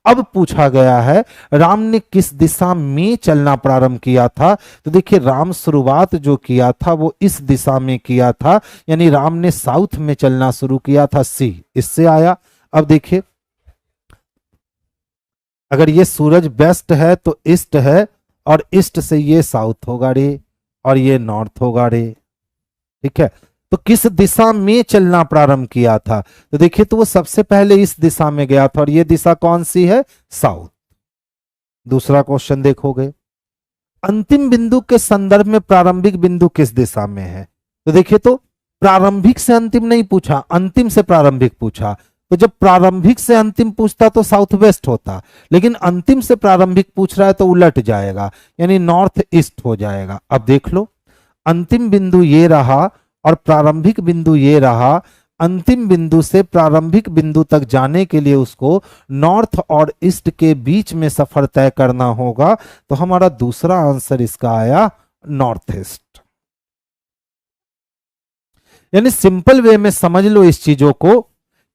अब पूछा गया है राम ने किस दिशा में चलना प्रारंभ किया था, तो देखिए राम शुरुआत जो किया था वो इस दिशा में किया था, यानी राम ने साउथ में चलना शुरू किया था, सी इससे आया। अब देखिए, अगर ये सूरज वेस्ट है तो ईस्ट है, और ईस्ट से ये साउथ होगा रे, और ये नॉर्थ होगा रे, ठीक है? तो किस दिशा में चलना प्रारंभ किया था, तो देखिए तो वो सबसे पहले इस दिशा में गया था, और ये दिशा कौन सी है? साउथ। दूसरा क्वेश्चन देखोगे, अंतिम बिंदु के संदर्भ में प्रारंभिक बिंदु किस दिशा में है, तो देखिए तो प्रारंभिक से अंतिम नहीं पूछा, अंतिम से प्रारंभिक पूछा, तो जब प्रारंभिक से अंतिम पूछता तो साउथ वेस्ट होता, लेकिन अंतिम से प्रारंभिक पूछ रहा है तो उलट जाएगा, यानी नॉर्थ ईस्ट हो जाएगा। अब देख लो, अंतिम बिंदु ये रहा और प्रारंभिक बिंदु ये रहा, अंतिम बिंदु से प्रारंभिक बिंदु तक जाने के लिए उसको नॉर्थ और ईस्ट के बीच में सफर तय करना होगा, तो हमारा दूसरा आंसर इसका आया नॉर्थ ईस्ट। यानी सिंपल वे में समझ लो इस चीजों को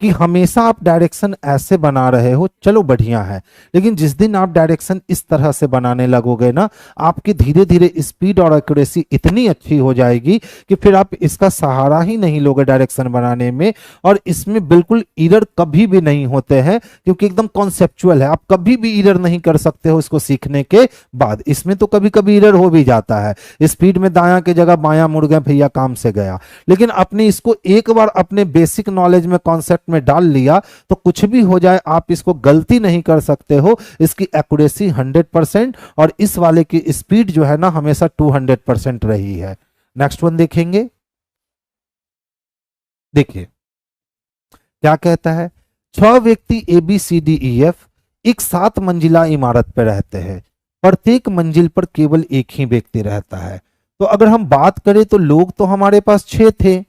कि हमेशा आप डायरेक्शन ऐसे बना रहे हो, चलो बढ़िया है, लेकिन जिस दिन आप डायरेक्शन इस तरह से बनाने लगोगे ना, आपकी धीरे धीरे स्पीड और एक्यूरेसी इतनी अच्छी हो जाएगी कि फिर आप इसका सहारा ही नहीं लोगे डायरेक्शन बनाने में, और इसमें बिल्कुल इरर कभी भी नहीं होते हैं, क्योंकि एकदम कॉन्सेप्चुअल है, आप कभी भी इरर नहीं कर सकते हो इसको सीखने के बाद। इसमें तो कभी कभी इरर हो भी जाता है, स्पीड में दायां की जगह बायां मुड़ गए भैया, काम से गया, लेकिन अपने इसको एक बार अपने बेसिक नॉलेज में कॉन्सेप्ट में डाल लिया तो कुछ भी हो जाए आप इसको गलती नहीं कर सकते हो। इसकी एक्यूरेसी 100% और इस वाले की स्पीड जो है ना हमेशा 200% रही है। नेक्स्ट वन देखेंगे, देखिए क्या कहता है, 6 व्यक्ति ABCDEF एक 7 मंजिला इमारत पर रहते हैं, प्रत्येक मंजिल पर केवल एक ही व्यक्ति रहता है। तो अगर हम बात करें तो लोग तो हमारे पास 6 थे,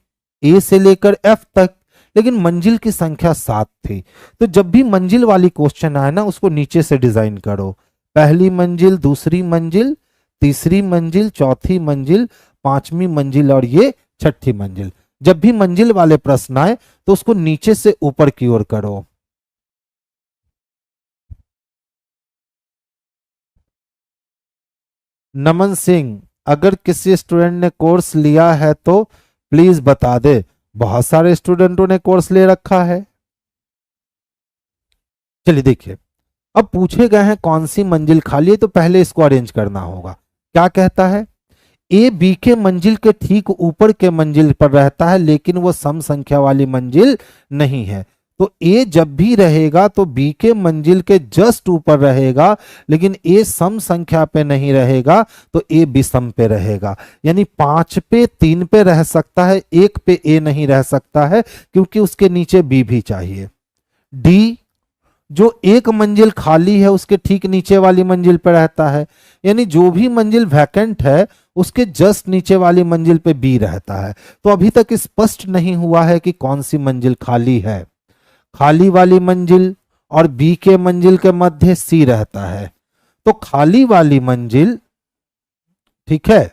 A से लेकर F तक, लेकिन मंजिल की संख्या 7 थी। तो जब भी मंजिल वाली क्वेश्चन आए ना उसको नीचे से डिजाइन करो, पहली मंजिल, दूसरी मंजिल, तीसरी मंजिल, चौथी मंजिल, पांचवी मंजिल और ये छठी मंजिल। जब भी मंजिल वाले प्रश्न आए तो उसको नीचे से ऊपर की ओर करो। नमन सिंह, अगर किसी स्टूडेंट ने कोर्स लिया है तो प्लीज बता दे। बहुत सारे स्टूडेंटों ने कोर्स ले रखा है। चलिए देखिए, अब पूछे गए हैं कौन सी मंजिल खाली है, तो पहले इसको अरेंज करना होगा। क्या कहता है, ए बी के मंजिल के ठीक ऊपर के मंजिल पर रहता है लेकिन वो सम संख्या वाली मंजिल नहीं है। तो ए जब भी रहेगा तो बी के मंजिल के जस्ट ऊपर रहेगा, लेकिन ए सम संख्या पे नहीं रहेगा, तो ए विषम पे रहेगा। यानी 5 पे 3 पे रह सकता है, 1 पे ए नहीं रह सकता है, क्योंकि उसके नीचे बी भी चाहिए। डी जो एक मंजिल खाली है उसके ठीक नीचे वाली मंजिल पर रहता है, यानी जो भी मंजिल वैकेंट है उसके जस्ट नीचे वाली मंजिल पे बी रहता है। तो अभी तक स्पष्ट नहीं हुआ है कि कौन सी मंजिल खाली है। खाली वाली मंजिल और बी के मंजिल के मध्य सी रहता है, तो खाली वाली मंजिल, ठीक है,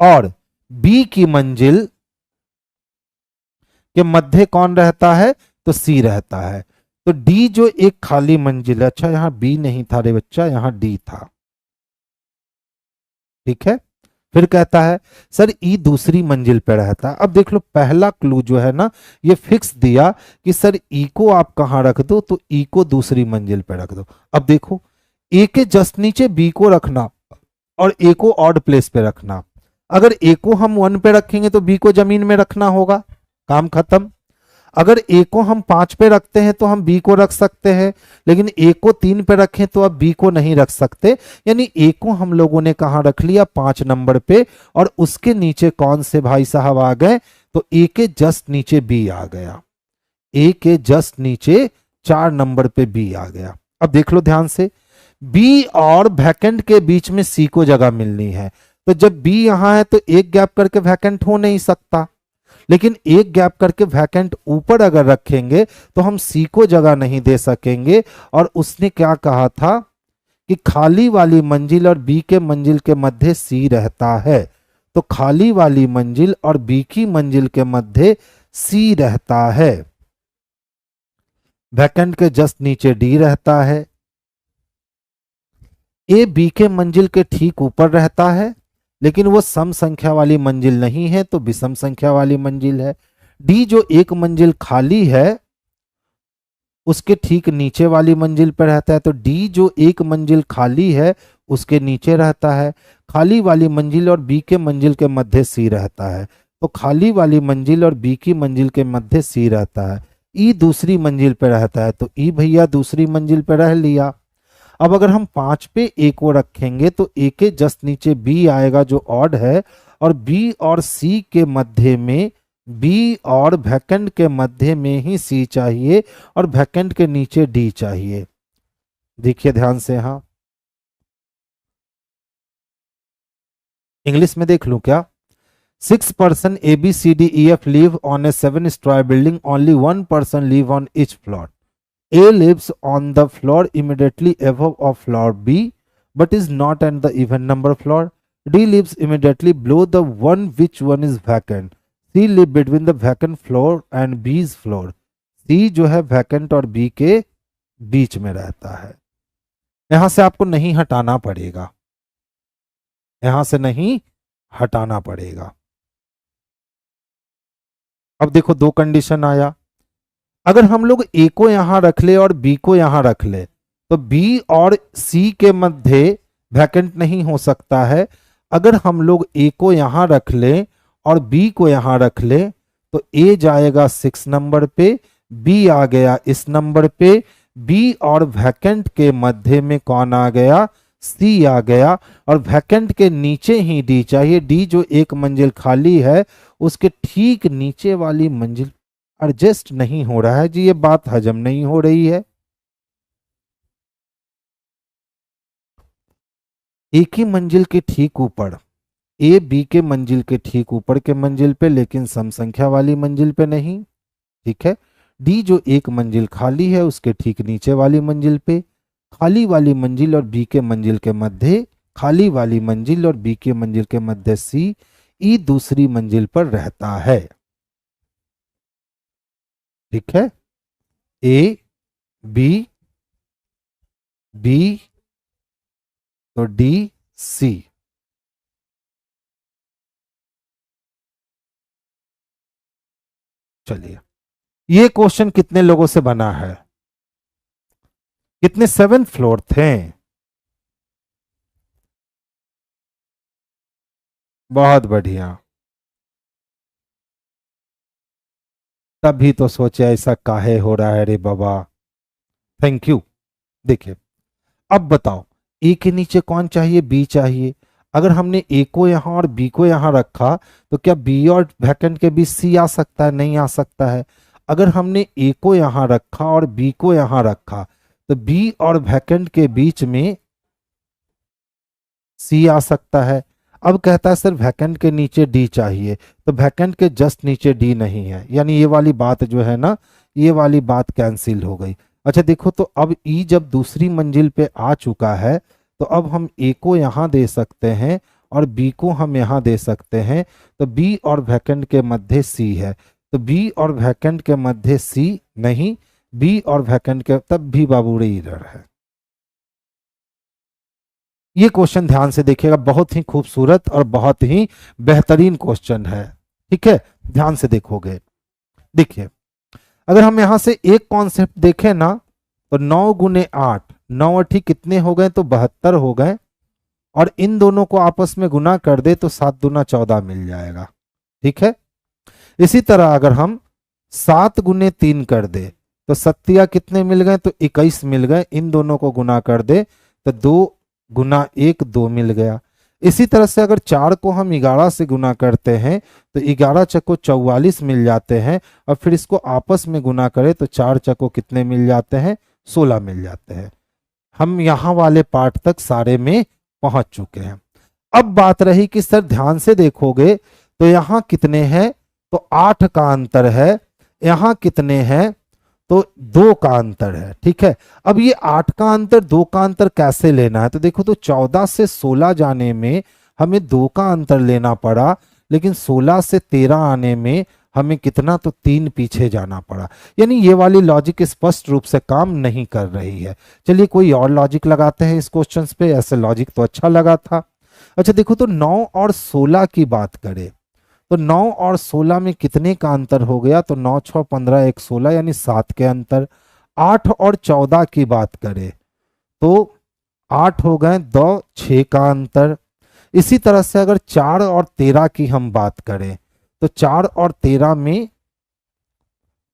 और बी की मंजिल के मध्य कौन रहता है, तो सी रहता है। तो डी जो एक खाली मंजिल है, अच्छा यहां बी नहीं था रे बच्चा, यहां डी था, ठीक है। फिर कहता है सर ई दूसरी मंजिल पे रहता है। अब देख लो पहला क्लू जो है ना, ये फिक्स दिया कि सर ई को आप कहां रख दो, तो ई को दूसरी मंजिल पे रख दो। अब देखो ए के जस्ट नीचे बी को रखना और ए को ऑड प्लेस पे रखना। अगर ए को हम 1 पे रखेंगे तो बी को जमीन में रखना होगा, काम खत्म। अगर ए को हम 5 पे रखते हैं तो हम बी को रख सकते हैं, लेकिन ए को 3 पे रखें तो अब बी को नहीं रख सकते। यानी ए को हम लोगों ने कहां रख लिया, 5 नंबर पे, और उसके नीचे कौन से भाई साहब आ गए, तो ए के जस्ट नीचे बी आ गया। ए के जस्ट नीचे 4 नंबर पे बी आ गया। अब देख लो ध्यान से, बी और वैकेंट के बीच में सी को जगह मिलनी है, तो जब बी यहां है तो एक गैप करके वैकेंट हो नहीं सकता, लेकिन एक गैप करके वैकेंट ऊपर अगर रखेंगे तो हम सी को जगह नहीं दे सकेंगे। और उसने क्या कहा था कि खाली वाली मंजिल और बी के मंजिल के मध्य सी रहता है, तो खाली वाली मंजिल और बी की मंजिल के मध्य सी रहता है। वैकेंट के जस्ट नीचे डी रहता है। ए बी के मंजिल के ठीक ऊपर रहता है, लेकिन वो सम संख्या वाली मंजिल नहीं है, तो विषम संख्या वाली मंजिल है। डी जो एक मंजिल खाली है उसके ठीक नीचे वाली मंजिल पर रहता है, तो डी जो एक मंजिल खाली है उसके नीचे रहता है। खाली वाली मंजिल और बी के मंजिल के मध्य सी रहता है, तो खाली वाली मंजिल और बी की मंजिल के मध्य सी रहता है। ई दूसरी मंजिल पर रहता है, तो ई भैया दूसरी मंजिल पर रह लिया। अब अगर हम 5 पे ए को रखेंगे तो ए के जस्ट नीचे बी आएगा जो ऑड है, और बी और सी के मध्य में, बी और वैकेंट के मध्य में ही सी चाहिए, और वैकेंट के नीचे डी चाहिए। देखिए ध्यान से, हाँ इंग्लिश में देख लूं क्या। 6 person A B C D E F live on a 7-story building. Only one person live on each floor. A lives on the floor immediately above of floor B, but is not at the even number floor. D lives immediately below the one which one is vacant. C live between the vacant floor and B's floor. C जो है vacant और B के बीच में रहता है। यहां से आपको नहीं हटाना पड़ेगा, यहां से नहीं हटाना पड़ेगा। अब देखो दो कंडीशन आया, अगर हम लोग ए को यहां रख ले और बी को यहां रख ले, तो बी और सी के मध्य वैकेंट नहीं हो सकता है। अगर हम लोग ए को यहां रख ले और बी को यहां रख ले, तो ए जाएगा 6 नंबर पे, बी आ गया इस नंबर पे, बी और वैकेंट के मध्य में कौन आ गया, सी आ गया, और वैकेंट के नीचे ही डी चाहिए। डी जो एक मंजिल खाली है उसके ठीक नीचे वाली मंजिल एडजस्ट नहीं हो रहा है जी, ये बात हजम नहीं हो रही है। एक ही मंजिल के ठीक ऊपर, ए बी के मंजिल के ठीक ऊपर के मंजिल पे, लेकिन सम संख्या वाली मंजिल पे नहीं, ठीक है। डी जो एक मंजिल खाली है उसके ठीक नीचे वाली मंजिल पे, खाली वाली मंजिल और बी के मंजिल के मध्य, खाली वाली मंजिल और बी के मंजिल के मध्य सी, ई दूसरी मंजिल पर रहता है, ठीक है। ए बी, बी तो डी सी, चलिए, ये क्वेश्चन कितने लोगों से बना है? कितने 7 फ्लोर थे? बहुत बढ़िया। तभी तो सोचे ऐसा काहे हो रहा है रे बाबा। Thank you. देखिए, अब बताओ, ए के नीचे कौन चाहिए? बी चाहिए। अगर हमने ए को यहां और बी को यहां रखा तो क्या बी और वैकेंट के बीच सी आ सकता है? नहीं आ सकता है। अगर हमने ए को यहां रखा और बी को यहां रखा तो बी और वैकेंट के बीच में सी आ सकता है। अब कहता है सर वैकेंट के नीचे डी चाहिए, तो वैकेंट के जस्ट नीचे डी नहीं है, यानी ये वाली बात जो है ना, ये वाली बात कैंसिल हो गई। अच्छा देखो, तो अब ई जब दूसरी मंजिल पे आ चुका है तो अब हम ए को यहाँ दे सकते हैं और बी को हम यहाँ दे सकते हैं। तो बी और वैकेंट के मध्य सी है, तो बी और वैकेंट के मध्य सी नहीं, बी और वैकेंट के, तब भी बाबू रे एरर है। ये क्वेश्चन ध्यान से देखिएगा, बहुत ही खूबसूरत और बहुत ही बेहतरीन क्वेश्चन है। ठीक है, ध्यान से देखोगे। देखिए, अगर हम यहां से एक कॉन्सेप्ट देखें ना, तो 9 × 8, 9 कितने हो गए? तो 72 हो गए। और इन दोनों को आपस में गुना कर दे तो 7 × 2 = 14 मिल जाएगा। ठीक है। इसी तरह अगर हम 7 × 3 कर दे तो सत्तिया कितने मिल गए? तो 21 मिल गए। इन दोनों को गुना कर दे तो 2 × 1 2 मिल गया। इसी तरह से अगर 4 को हम 11 से गुना करते हैं तो 11 चक्को 44 मिल जाते हैं। और फिर इसको आपस में गुना करें तो 4 चक्को कितने मिल जाते हैं? 16 मिल जाते हैं। हम यहाँ वाले पार्ट तक सारे में पहुंच चुके हैं। अब बात रही कि सर ध्यान से देखोगे तो यहाँ कितने हैं? तो 8 का अंतर है। यहाँ कितने हैं? तो 2 का अंतर है। ठीक है। अब ये 8 का अंतर 2 का अंतर कैसे लेना है? तो देखो, तो 14 से 16 जाने में हमें 2 का अंतर लेना पड़ा, लेकिन 16 से 13 आने में हमें कितना? तो 3 पीछे जाना पड़ा। यानी ये वाली लॉजिक स्पष्ट रूप से काम नहीं कर रही है। चलिए कोई और लॉजिक लगाते हैं इस क्वेश्चन पे। ऐसे लॉजिक तो अच्छा लगा था। अच्छा देखो, तो 9 और 16 की बात करें तो 9 और 16 में कितने का अंतर हो गया? तो 9 6 15 1 16, यानी 7 के अंतर। 8 और 14 की बात करें तो 8 हो गए, 2 6 का अंतर। इसी तरह से अगर 4 और 13 की हम बात करें तो 4 और 13 में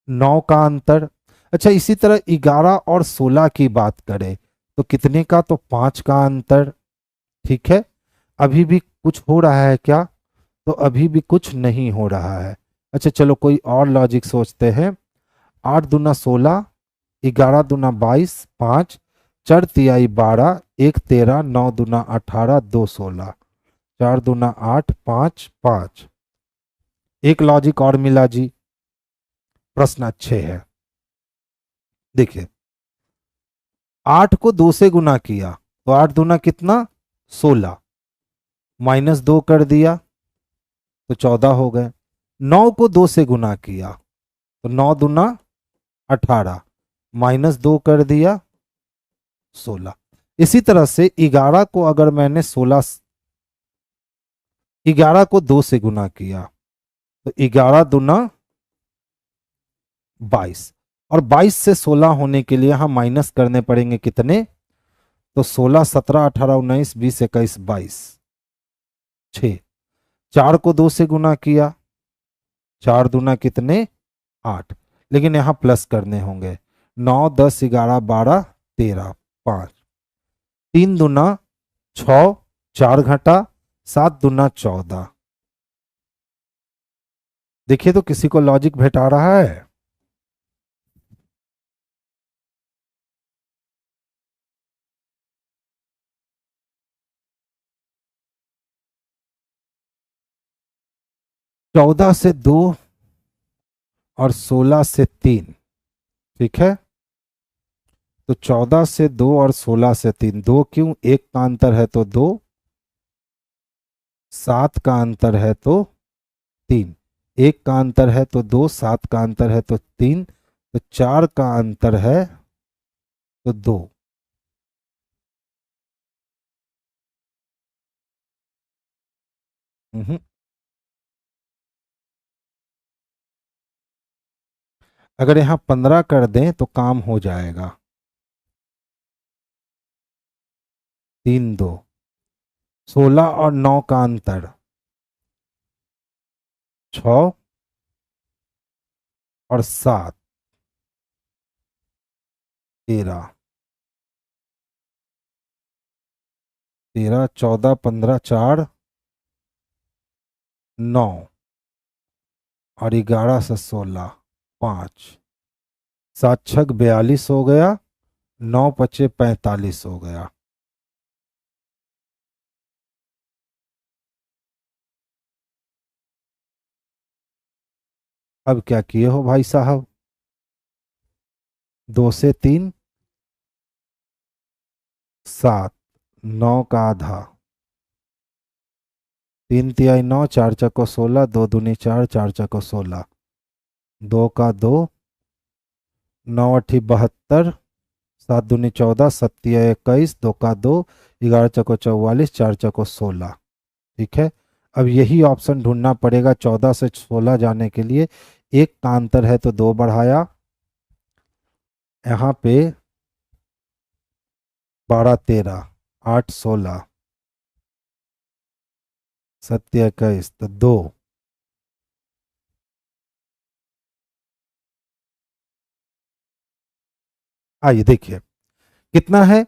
9 का अंतर। अच्छा, इसी तरह 11 और 16 की बात करें तो कितने का? तो 5 का अंतर। ठीक है। अभी भी कुछ हो रहा है क्या? तो अभी भी कुछ नहीं हो रहा है। अच्छा चलो कोई और लॉजिक सोचते हैं। 8 दूना 16, 11 दूना 22, 5, 4 तिहाई 12, 1 13, 9 दूना 18, 2 16, 4 दूना 8, 5 5। एक लॉजिक और मिला जी। प्रश्न अच्छे है। देखिए, 8 को 2 से गुना किया तो 8 दूना कितना? 16, -2 कर दिया तो 14 हो गए। 9 को 2 से गुना किया तो 9 दूना 18, -2 कर दिया 16। इसी तरह से 11 को अगर मैंने 11 को 2 से गुना किया तो 11 दूना 22। और 22 से 16 होने के लिए हम माइनस करने पड़ेंगे कितने? तो 16 17 18 19 20 21 22, 6। 4 को 2 से गुना किया, 4 दूना कितने? 8। लेकिन यहां प्लस करने होंगे। 9 10 11 12 13, 5। 3 दूना 6, 4 घटा 7 दूना 14। देखिए तो किसी को लॉजिक भेटा रहा है? चौदह से 2 और 16 से 3। ठीक है। तो 14 से 2 और 16 से 3, 2 क्यों? एक का अंतर है तो 2, 7 का अंतर है तो 3, एक का अंतर है तो 2, 7 का अंतर है तो 3, तो 4 का अंतर है तो 2। हम्म, अगर यहाँ 15 कर दें तो काम हो जाएगा। 3 2, 16 और 9 का अंतर 6 और 7 13, 13 14 15 4 9 और 11 से 16 5, 7 छक 42 हो गया, 9 पचे 45 हो गया। अब क्या किए हो भाई साहब, 2 से 3 7, 9 का आधा, 3 तिहाई 9, 4 चको 16, 2 दूनी 4, 4 चको 16, 2 का 2, 9 अठी 72, 7 दूनी 14, 7 तिहाई 21, 2 का 2, 11 चको 44, 4 चको 16। ठीक है, अब यही ऑप्शन ढूंढना पड़ेगा 14 से 16 जाने के लिए। एक का अंतर है तो 2 बढ़ाया, यहाँ पे 12 13, 8 16, 7 21 तो 2, आइए देखिए कितना है,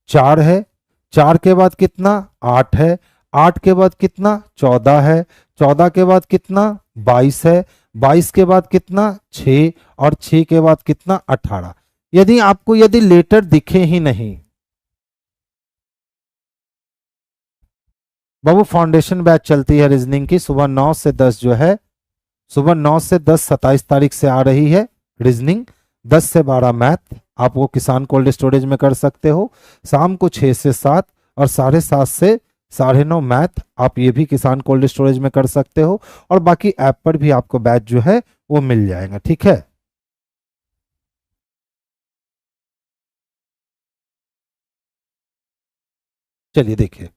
4 है, 4 के बाद कितना 8 है, 8 के बाद कितना 14 है, 14 के बाद कितना 22 है, 22 के बाद कितना 6 और 6 के बाद कितना 18। यदि आपको यदि लेटर दिखे ही नहीं, बाबू फाउंडेशन बैच चलती है रीजनिंग की, सुबह 9 से 10 जो है, सुबह 9 से 10 27 तारीख से आ रही है रीजनिंग, 10 से 12 मैथ आप वो किसान कोल्ड स्टोरेज में कर सकते हो, शाम को 6 से 7 और 7:30 से 9:30 मैथ आप ये भी किसान कोल्ड स्टोरेज में कर सकते हो, और बाकी ऐप पर भी आपको बैच जो है वो मिल जाएगा। ठीक है, चलिए देखिए,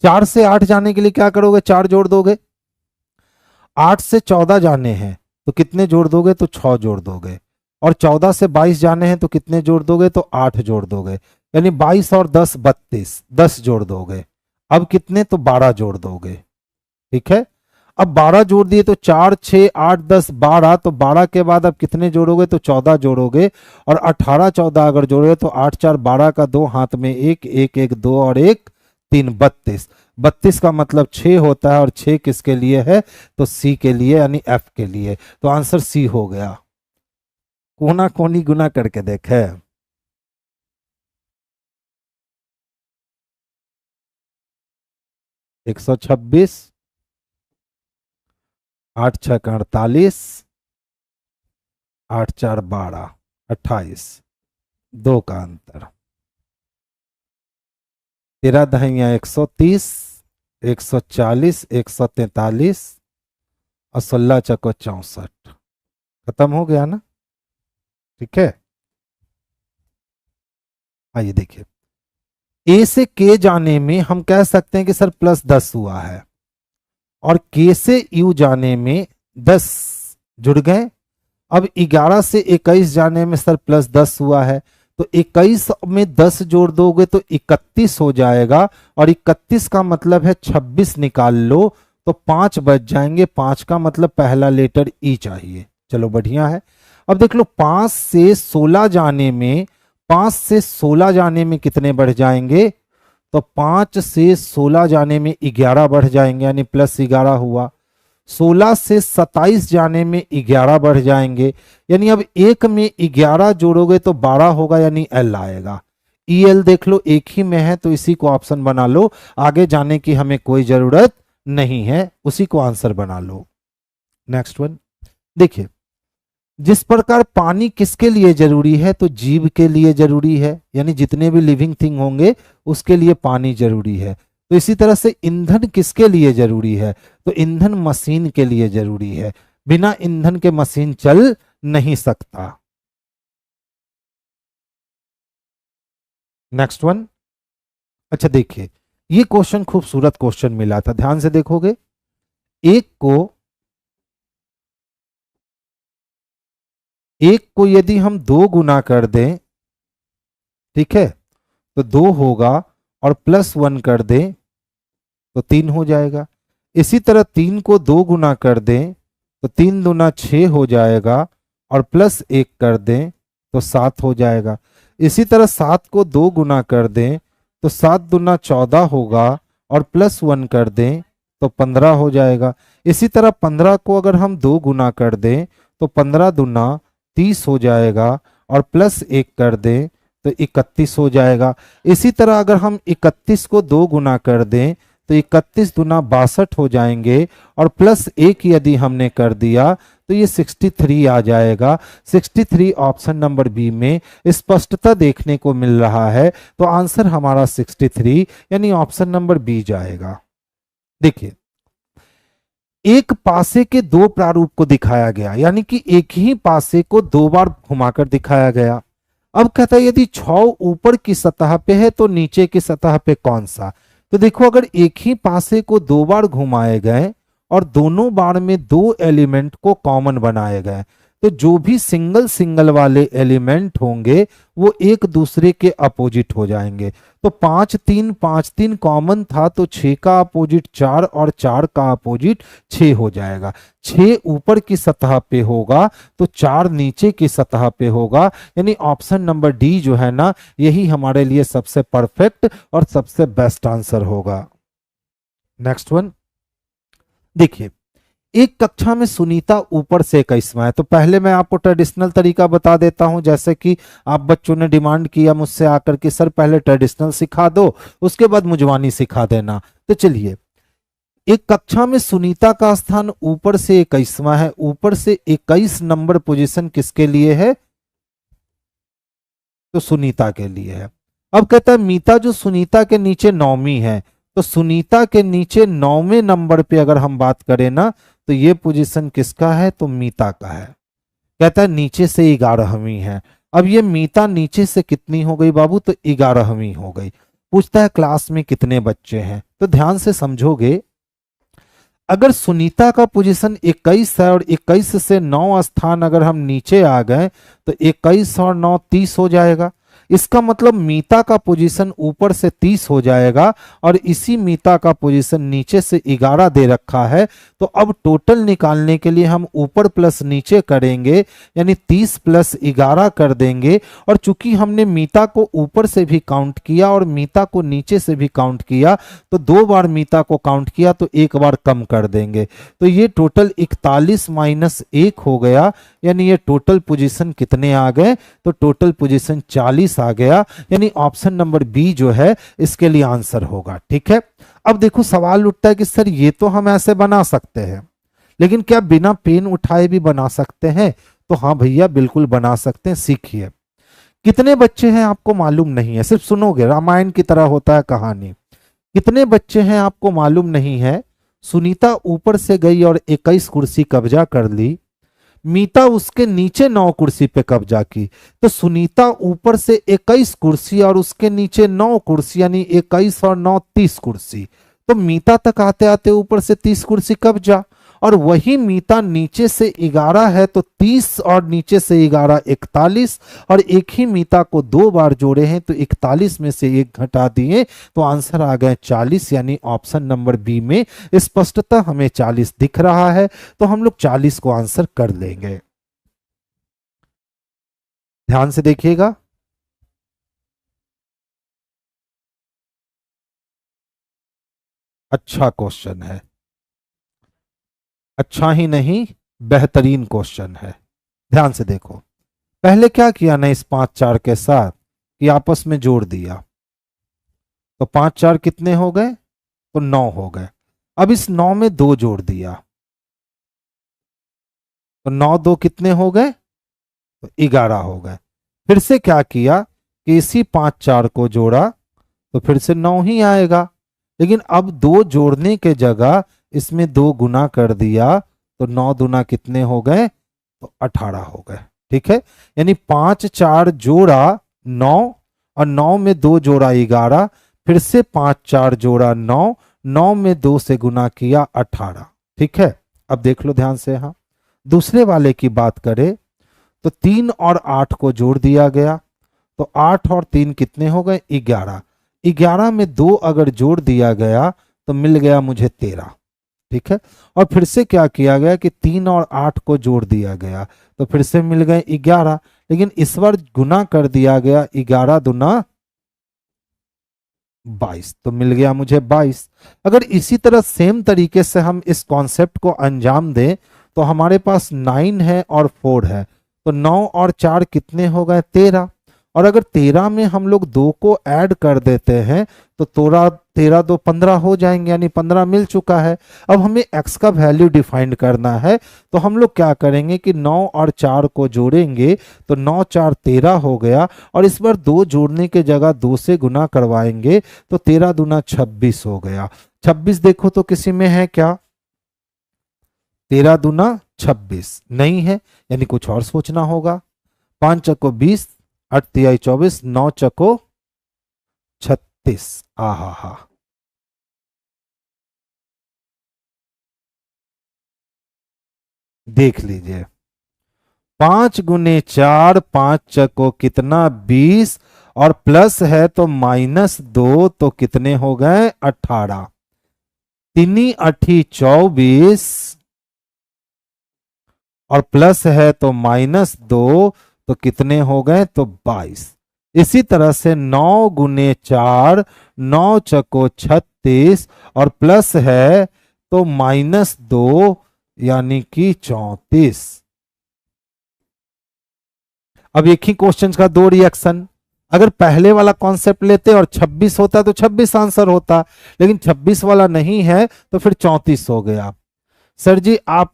4 से 8 जाने के लिए क्या करोगे, 4 जोड़ दोगे, 8 से 14 जाने हैं तो कितने जोड़ दोगे, तो 6 जोड़ दोगे, और 14 से 22 जाने हैं तो कितने जोड़ दोगे, तो 8 जोड़ दोगे, यानी 22 और 10 32, 10 जोड़ दोगे। अब कितने, तो 12 जोड़ दोगे। ठीक है, अब 12 जोड़ दिए तो 4 6 8 10 12, तो 12 के बाद अब कितने जोड़ोगे, तो 14 जोड़ोगे, और 18 14 अगर जोड़ोगे तो 8 4 12 का 2 हाथ में 1 1 1 2 और 1 3 32, 32 का मतलब 6 होता है, और 6 किसके लिए है, तो सी के लिए यानी एफ के लिए, तो आंसर सी हो गया। कोना कोनी गुना करके देखे, 126, 8 6 48, 8 4 12 28, 2 का अंतर, 13 दहिया 130, 140, 143 और 16 चको 64, खत्म हो गया ना। ठीक है, आइए देखिए, ए से के जाने में हम कह सकते हैं कि सर +10 हुआ है, और के से यू जाने में 10 जुड़ गए, अब 11 से 21 जाने में सर +10 हुआ है, तो 21 में 10 जोड़ दोगे तो 31 हो जाएगा, और 31 का मतलब है 26 निकाल लो, तो 5 बच जाएंगे, 5 का मतलब पहला लेटर ई चाहिए। चलो बढ़िया है, अब देख लो 5 से 16 जाने में, 5 से 16 जाने में कितने बढ़ जाएंगे, तो 5 से 16 जाने में 11 बढ़ जाएंगे, यानी +11 हुआ, 16 से 27 जाने में 11 बढ़ जाएंगे, यानी अब एक में 11 जोड़ोगे तो 12 होगा, यानी एल आएगा। ई एल देख लो एक ही में है, तो इसी को ऑप्शन बना लो, आगे जाने की हमें कोई जरूरत नहीं है, उसी को आंसर बना लो। नेक्स्ट वन देखिए, जिस प्रकार पानी किसके लिए जरूरी है, तो जीव के लिए जरूरी है, यानी जितने भी लिविंग थिंग होंगे उसके लिए पानी जरूरी है। तो इसी तरह से ईंधन किसके लिए जरूरी है, तो ईंधन मशीन के लिए जरूरी है, बिना ईंधन के मशीन चल नहीं सकता। नेक्स्ट वन, अच्छा देखिए, ये क्वेश्चन खूबसूरत क्वेश्चन मिला था, ध्यान से देखोगे, एक को एक को यदि हम 2 गुना कर दें, ठीक है, तो 2 होगा, और +1 कर दें तो 3 हो जाएगा। इसी तरह 3 को 2 गुना कर दें तो 3 दूना 6 हो जाएगा, और +1 कर दें तो 7 हो जाएगा। इसी तरह 7 को 2 गुना कर दें तो 7 दूना 14 होगा, और +1 कर दें तो 15 हो जाएगा। इसी तरह 15 को अगर हम 2 गुना कर दें तो 15 दूना 30 हो जाएगा, और +1 कर दें तो 31 हो जाएगा। इसी तरह अगर हम 31 को 2 गुना कर दें तो 31 दूना 62 हो जाएंगे, और +1 यदि हमने कर दिया तो ये 63 आ जाएगा। 63 ऑप्शन नंबर बी में स्पष्टता देखने को मिल रहा है, तो आंसर हमारा 63 यानी ऑप्शन नंबर बी जाएगा। देखिए, एक पासे के 2 प्रारूप को दिखाया गया, यानी कि एक ही पासे को 2 बार घुमाकर दिखाया गया। अब कहता है यदि 6 ऊपर की सतह पे है तो नीचे की सतह पे कौन सा। तो देखो, अगर एक ही पासे को 2 बार घुमाए गए और दोनों बार में 2 एलिमेंट को कॉमन बनाए गए, तो जो भी सिंगल सिंगल वाले एलिमेंट होंगे वो एक दूसरे के अपोजिट हो जाएंगे। तो 5 3 5 3 कॉमन था, तो 6 का अपोजिट 4 और 4 का अपोजिट 6 हो जाएगा। 6 ऊपर की सतह पे होगा तो 4 नीचे की सतह पे होगा, यानी ऑप्शन नंबर डी जो है ना, यही हमारे लिए सबसे परफेक्ट और सबसे बेस्ट आंसर होगा। नेक्स्ट वन देखिए, एक कक्षा में सुनीता ऊपर से 21वां है। तो पहले मैं आपको ट्रेडिशनल तरीका बता देता हूं, जैसे कि आप बच्चों ने डिमांड किया मुझसे आकर के सर पहले ट्रेडिशनल सिखा दो, उसके बाद मुजवानी सिखा देना। तो चलिए, एक कक्षा में सुनीता का स्थान ऊपर से 21वां है। ऊपर से 21 नंबर पोजीशन किसके लिए है? तो सुनीता के लिए है। अब कहता है मीता जो सुनीता के नीचे 9वीं है, तो सुनीता के नीचे 9वें नंबर पे अगर हम बात करें ना, तो ये पोजीशन किसका है? तो मीता का है। कहता है नीचे से 11वीं है। अब ये मीता नीचे से कितनी हो गई बाबू? तो 11वीं हो गई। पूछता है क्लास में कितने बच्चे हैं। तो ध्यान से समझोगे, अगर सुनीता का पोजीशन 21 है और 21 से 9 स्थान अगर हम नीचे आ गए तो 21 और 9 30 हो जाएगा। इसका मतलब मीता का पोजीशन ऊपर से 30 हो जाएगा, और इसी मीता का पोजीशन नीचे से 11 दे रखा है। तो अब टोटल निकालने के लिए हम ऊपर प्लस नीचे करेंगे, यानी 30 + 11 कर देंगे। और चूंकि हमने मीता को ऊपर से भी काउंट किया और मीता को नीचे से भी काउंट किया, तो 2 बार मीता को काउंट किया तो 1 बार कम कर देंगे। तो ये टोटल 41 - 1 हो गया, यानी ये टोटल पोजीशन कितने आ गए? तो टोटल पोजीशन 40 आ गया, यानी ऑप्शन नंबर बी जो है इसके लिए आंसर होगा। ठीक है, अब देखो सवाल उठता है कि सर ये तो हम ऐसे बना सकते हैं, लेकिन क्या बिना पेन उठाए भी बना सकते हैं? तो हाँ भैया, बिल्कुल बना सकते हैं। सीखिए, कितने बच्चे हैं आपको मालूम नहीं है, सिर्फ सुनोगे, रामायण की तरह होता है कहानी। कितने बच्चे हैं आपको मालूम नहीं है। सुनीता ऊपर से गई और 21 कुर्सी कब्जा कर ली। मीता उसके नीचे 9 कुर्सी पे कब्जा की। तो सुनीता ऊपर से 21 कुर्सी और उसके नीचे 9 कुर्सी, यानी 21 और 9 30 कुर्सी। तो मीता तक आते आते ऊपर से 30 कुर्सी कब्जा, और वही मीता नीचे से 11 है, तो 30 और नीचे से 11 41, और एक ही मीता को 2 बार जोड़े हैं तो 41 में से 1 घटा दिए तो आंसर आ गए 40, यानी ऑप्शन नंबर बी में स्पष्टता हमें 40 दिख रहा है, तो हम लोग 40 को आंसर कर लेंगे। ध्यान से देखिएगा, अच्छा क्वेश्चन है, अच्छा ही नहीं बेहतरीन क्वेश्चन है। ध्यान से देखो, पहले क्या किया ना इस 5 4 के साथ कि आपस में जोड़ दिया, तो 5 4 कितने हो गए? तो 9 हो गए। अब इस 9 में 2 जोड़ दिया, तो 9 2 कितने हो गए? तो 11 हो गए। फिर से क्या किया कि इसी 5 4 को जोड़ा, तो फिर से 9 ही आएगा। लेकिन अब 2 जोड़ने के जगह इसमें 2 गुना कर दिया, तो 9 दूना कितने हो गए? तो 18 हो गए। ठीक है, यानी 5 4 जोड़ा 9, और 9 में 2 जोड़ा 11, फिर से 5 4 जोड़ा 9, 9 में 2 से गुना किया 18। ठीक है, अब देख लो ध्यान से। हाँ, दूसरे वाले की बात करें तो 3 और 8 को जोड़ दिया गया, तो 8 और 3 कितने हो गए 11। 11 में 2 अगर जोड़ दिया गया तो मिल गया मुझे 13। ठीक है, और फिर से क्या किया गया कि 3 और 8 को जोड़ दिया गया तो फिर से मिल गए 11, लेकिन इस बार गुना कर दिया गया, 11 दूना 22, तो मिल गया मुझे 22। अगर इसी तरह सेम तरीके से हम इस कॉन्सेप्ट को अंजाम दें तो हमारे पास 9 है और 4 है, तो 9 और 4 कितने हो गए 13, और अगर 13 में हम लोग 2 को ऐड कर देते हैं तो 13 2 15 हो जाएंगे, यानी 15 मिल चुका है। अब हमें x का वैल्यू डिफाइन करना है, तो हम लोग क्या करेंगे कि 9 और 4 को जोड़ेंगे तो 9 4 13 हो गया, और इस बार 2 जोड़ने के जगह 2 से गुना करवाएंगे तो 13 दूना 26 हो गया। 26 देखो तो किसी में है क्या, 13 दूना 26 नहीं है, यानी कुछ और सोचना होगा। 5 चक्को 20, 8 तिहाई 24, 9 चक्को 36। आहा हा, देख लीजिए 5 गुने 4, 5 चक्को कितना 20, और प्लस है तो -2, तो कितने हो गए 18। तिनी अठी 24, और प्लस है तो -2, तो कितने हो गए तो 22। इसी तरह से 9 गुने 4, 9 चको 36, और प्लस है तो -2, यानी कि 34। अब एक ही क्वेश्चन का दो रिएक्शन, अगर पहले वाला कॉन्सेप्ट लेते और 26 होता तो 26 आंसर होता, लेकिन 26 वाला नहीं है तो फिर 34 हो गया। सर जी आप,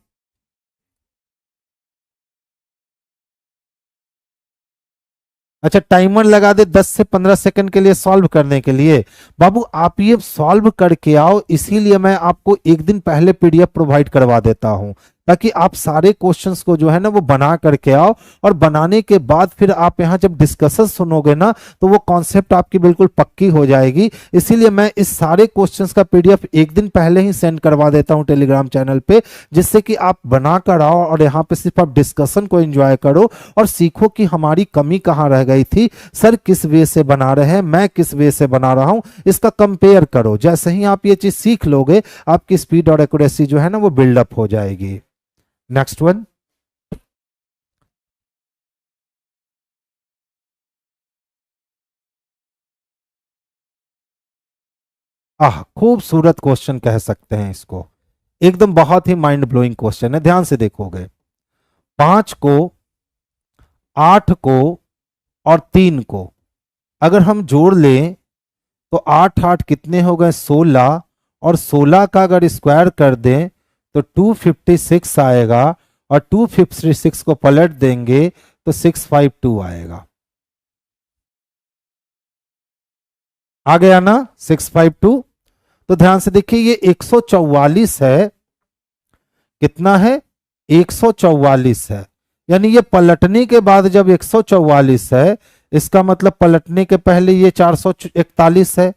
अच्छा टाइमर लगा दे 10 से 15 सेकंड के लिए सॉल्व करने के लिए। बाबू आप ये सॉल्व करके आओ, इसीलिए मैं आपको एक दिन पहले पीडीएफ प्रोवाइड करवा देता हूं, ताकि आप सारे क्वेश्चंस को जो है ना वो बना करके आओ, और बनाने के बाद फिर आप यहाँ जब डिस्कशन सुनोगे ना तो वो कॉन्सेप्ट आपकी बिल्कुल पक्की हो जाएगी। इसीलिए मैं इस सारे क्वेश्चंस का पीडीएफ एक दिन पहले ही सेंड करवा देता हूँ टेलीग्राम चैनल पे, जिससे कि आप बना कर आओ और यहाँ पे सिर्फ आप डिस्कशन को एंजॉय करो और सीखो कि हमारी कमी कहाँ रह गई थी, सर किस वे से बना रहे हैं, मैं किस वे से बना रहा हूं, इसका कंपेयर करो। जैसे ही आप ये चीज सीख लोगे आपकी स्पीड और एक्यूरेसी जो है ना वो बिल्डअप हो जाएगी। नेक्स्ट वन, खूबसूरत क्वेश्चन कह सकते हैं इसको, एकदम बहुत ही माइंड ब्लोइंग क्वेश्चन है, ध्यान से देखोगे। 5 को, 8 को और 3 को अगर हम जोड़ लें तो 8 8 कितने हो गए 16, और 16 का अगर स्क्वायर कर दें तो 256 आएगा, और 256 को पलट देंगे तो 652 आएगा। आ गया ना 652। तो ध्यान से देखिए ये 144 है, कितना है 144 है, यानी ये पलटने के बाद जब 144 है, इसका मतलब पलटने के पहले ये 441 है,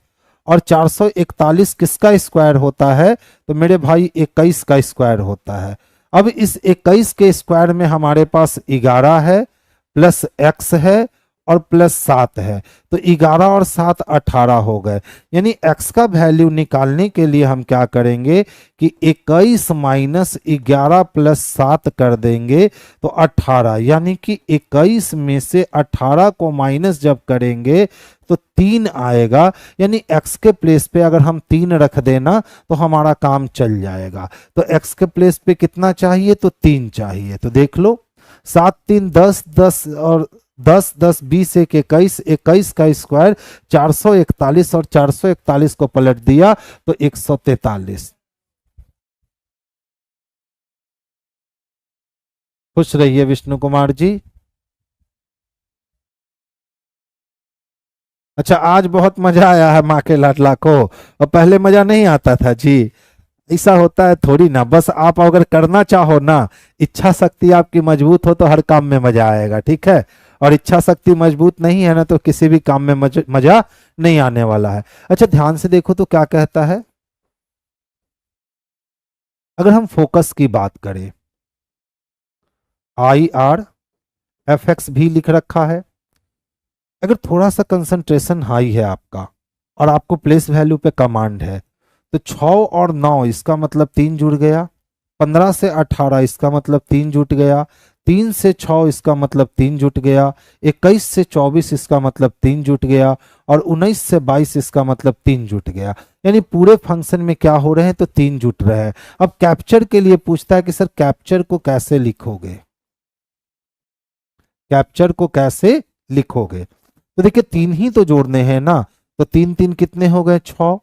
और 441 किसका स्क्वायर होता है तो मेरे भाई 21 का स्क्वायर होता है। अब इस 21 के स्क्वायर में हमारे पास 11 है, प्लस x है, और प्लस 7 है, तो 11 और 7 18 हो गए। यानी x का वैल्यू निकालने के लिए हम क्या करेंगे कि 21 माइनस 11 प्लस 7 कर देंगे तो 18, यानी कि 21 में से 18 को माइनस जब करेंगे तो 3 आएगा, यानी x के प्लेस पे अगर हम 3 रख देना तो हमारा काम चल जाएगा। तो x के प्लेस पे कितना चाहिए तो 3 चाहिए, तो देख लो 7 3 10, 10 और 10 10 20 1 21, 21 का स्क्वायर 441, और 441 को पलट दिया तो 143। खुश रहिए विष्णु कुमार जी। अच्छा आज बहुत मजा आया है माँ के लाडला को, और पहले मजा नहीं आता था जी, ऐसा होता है थोड़ी ना, बस आप अगर करना चाहो ना, इच्छा शक्ति आपकी मजबूत हो तो हर काम में मजा आएगा, ठीक है। और इच्छा शक्ति मजबूत नहीं है ना तो किसी भी काम में मजा नहीं आने वाला है। अच्छा ध्यान से देखो तो क्या कहता है, अगर हम फोकस की बात करें, आई आर एफ एक्स भी लिख रखा है। अगर थोड़ा सा कंसंट्रेशन हाई है आपका और आपको प्लेस वैल्यू पे कमांड है, तो 6 और 9 इसका मतलब 3 जुड़ गया, 15 से 18 इसका मतलब 3 जुट गया, 3 से 6 इसका मतलब 3 जुट गया, 21 से 24 इसका मतलब 3 जुट गया, और 19 से 22 इसका मतलब 3 जुट गया। यानी पूरे फंक्शन में क्या हो रहे हैं, तो 3 जुट रहे हैं। अब कैप्चर के लिए पूछता है कि सर कैप्चर को कैसे लिखोगे, कैप्चर को कैसे लिखोगे। तो देखिए 3 ही तो जोड़ने हैं ना, तो 3 3 कितने हो गए 6,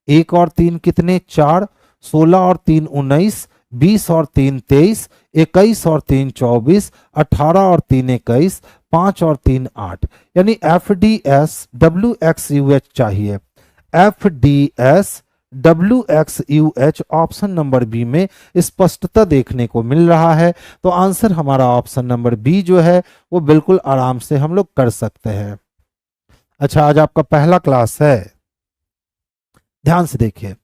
1 और 3 कितने 4, 16 और 3 19, 20 और 3 23, 21 और 3 24, 18 और 3 21, 5 और 3 8। यानी F D S W X U H चाहिए। F D S W X U H option number B में स्पष्टता देखने को मिल रहा है। तो आंसर हमारा ऑप्शन नंबर बी जो है वो बिल्कुल आराम से हम लोग कर सकते हैं। अच्छा, आज आपका पहला क्लास है, ध्यान से देखिए।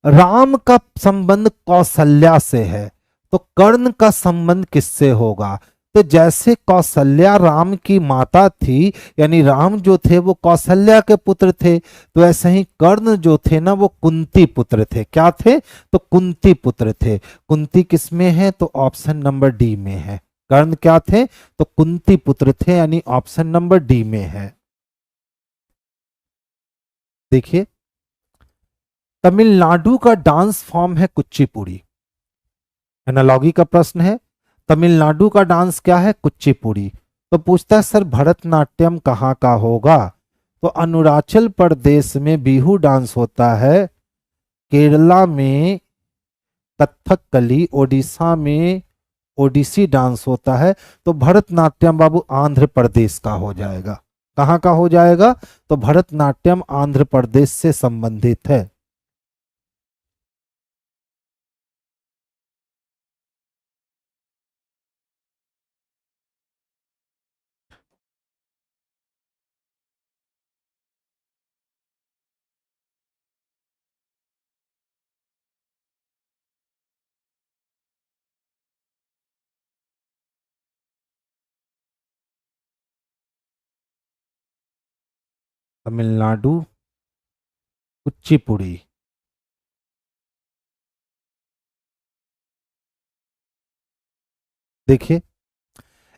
राम का संबंध कौशल्या से है, तो कर्ण का संबंध किससे होगा। तो जैसे कौशल्या राम की माता थी, यानी राम जो थे वो कौशल्या के पुत्र थे, तो ऐसे ही कर्ण जो थे ना वो कुंती पुत्र थे। क्या थे, तो कुंती पुत्र थे। कुंती किसमें है, तो ऑप्शन नंबर डी में है। कर्ण क्या थे, तो कुंती पुत्र थे, यानी ऑप्शन नंबर डी में है। देखिए, तमिलनाडु का डांस फॉर्म है कुचिपुड़ी। एनालॉगी का प्रश्न है, तमिलनाडु का डांस क्या है, कुचिपुड़ी। तो पूछता है सर भरतनाट्यम कहाँ का होगा, तो अरुणाचल प्रदेश में बिहू डांस होता है, केरला में कथकली, ओडिशा में ओडिसी डांस होता है। तो भरतनाट्यम बाबू आंध्र प्रदेश का हो जाएगा। कहाँ का हो जाएगा, तो भरतनाट्यम आंध्र प्रदेश से संबंधित है। तमिलनाडु कुचिपुड़ी। देखिए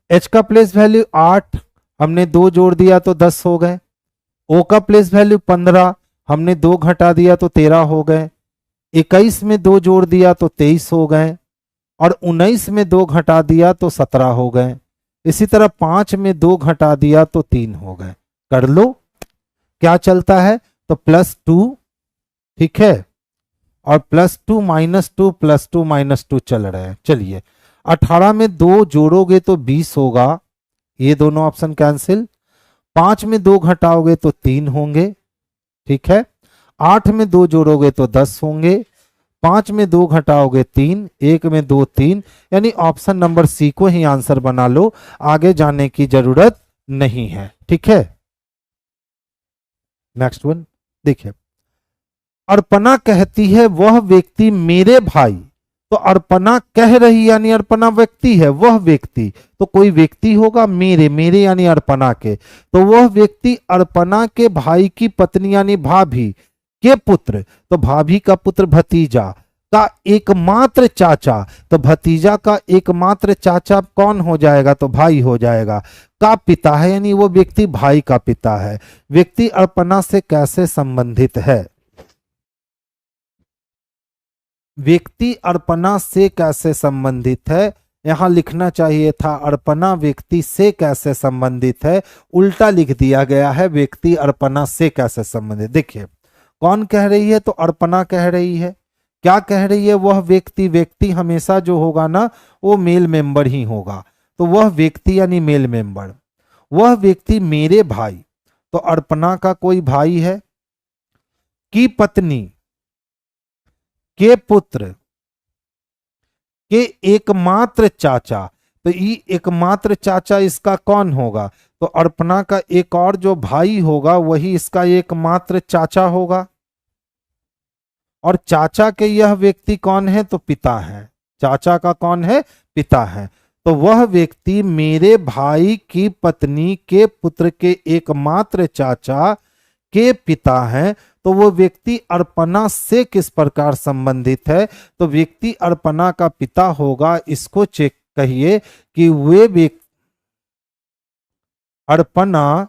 एच का प्लेस वैल्यू 8, हमने 2 जोड़ दिया तो 10 हो गए। ओ का प्लेस वैल्यू 15, हमने 2 घटा दिया तो 13 हो गए। 21 में 2 जोड़ दिया तो 23 हो गए, और 19 में 2 घटा दिया तो 17 हो गए। इसी तरह 5 में 2 घटा दिया तो 3 हो गए। कर लो क्या चलता है, तो +2, ठीक है, और +2 -2 +2 -2 चल रहे हैं। चलिए 18 में 2 जोड़ोगे तो 20 होगा, ये दोनों ऑप्शन कैंसिल। 5 में 2 घटाओगे तो 3 होंगे, ठीक है। 8 में 2 जोड़ोगे तो 10 होंगे। 5 में 2 घटाओगे 3, 1 में 2 3, यानी ऑप्शन नंबर सी को ही आंसर बना लो, आगे जाने की जरूरत नहीं है, ठीक है। नेक्स्ट वन देखिए, अर्पणा कहती है वह व्यक्ति मेरे भाई, तो अर्पणा कह रही यानी अर्पणा व्यक्ति है, वह व्यक्ति तो कोई व्यक्ति होगा, मेरे मेरे यानी अर्पणा के, तो वह व्यक्ति अर्पणा के भाई की पत्नी यानी भाभी के पुत्र, तो भाभी का पुत्र भतीजा का एकमात्र चाचा, तो भतीजा का एकमात्र चाचा कौन हो जाएगा, तो भाई हो जाएगा, का पिता है, यानी वो व्यक्ति भाई का पिता है। व्यक्ति अर्पणा से कैसे संबंधित है, व्यक्ति अर्पणा से कैसे संबंधित है, यहां लिखना चाहिए था अर्पणा व्यक्ति से कैसे संबंधित है, उल्टा लिख दिया गया है व्यक्ति अर्पणा से कैसे संबंधित। देखिए कौन कह रही है, तो अर्पणा कह रही है। क्या कह रही है, वह व्यक्ति, व्यक्ति हमेशा जो होगा ना वो मेल मेंबर ही होगा, तो वह व्यक्ति यानी मेल मेंबर, वह व्यक्ति मेरे भाई, तो अर्पणा का कोई भाई है, की पत्नी के पुत्र के एकमात्र चाचा, तो ये एकमात्र चाचा इसका कौन होगा, तो अर्पणा का एक और जो भाई होगा वही इसका एकमात्र चाचा होगा। और चाचा के यह व्यक्ति कौन है, तो पिता है, चाचा का कौन है, पिता है। तो वह व्यक्ति मेरे भाई की पत्नी के पुत्र के एकमात्र चाचा के पिता हैं। तो वो व्यक्ति अर्पणा से किस प्रकार संबंधित है? तो व्यक्ति अर्पणा का पिता होगा, इसको चेक कहिए कि वे व्यक्ति अर्पणा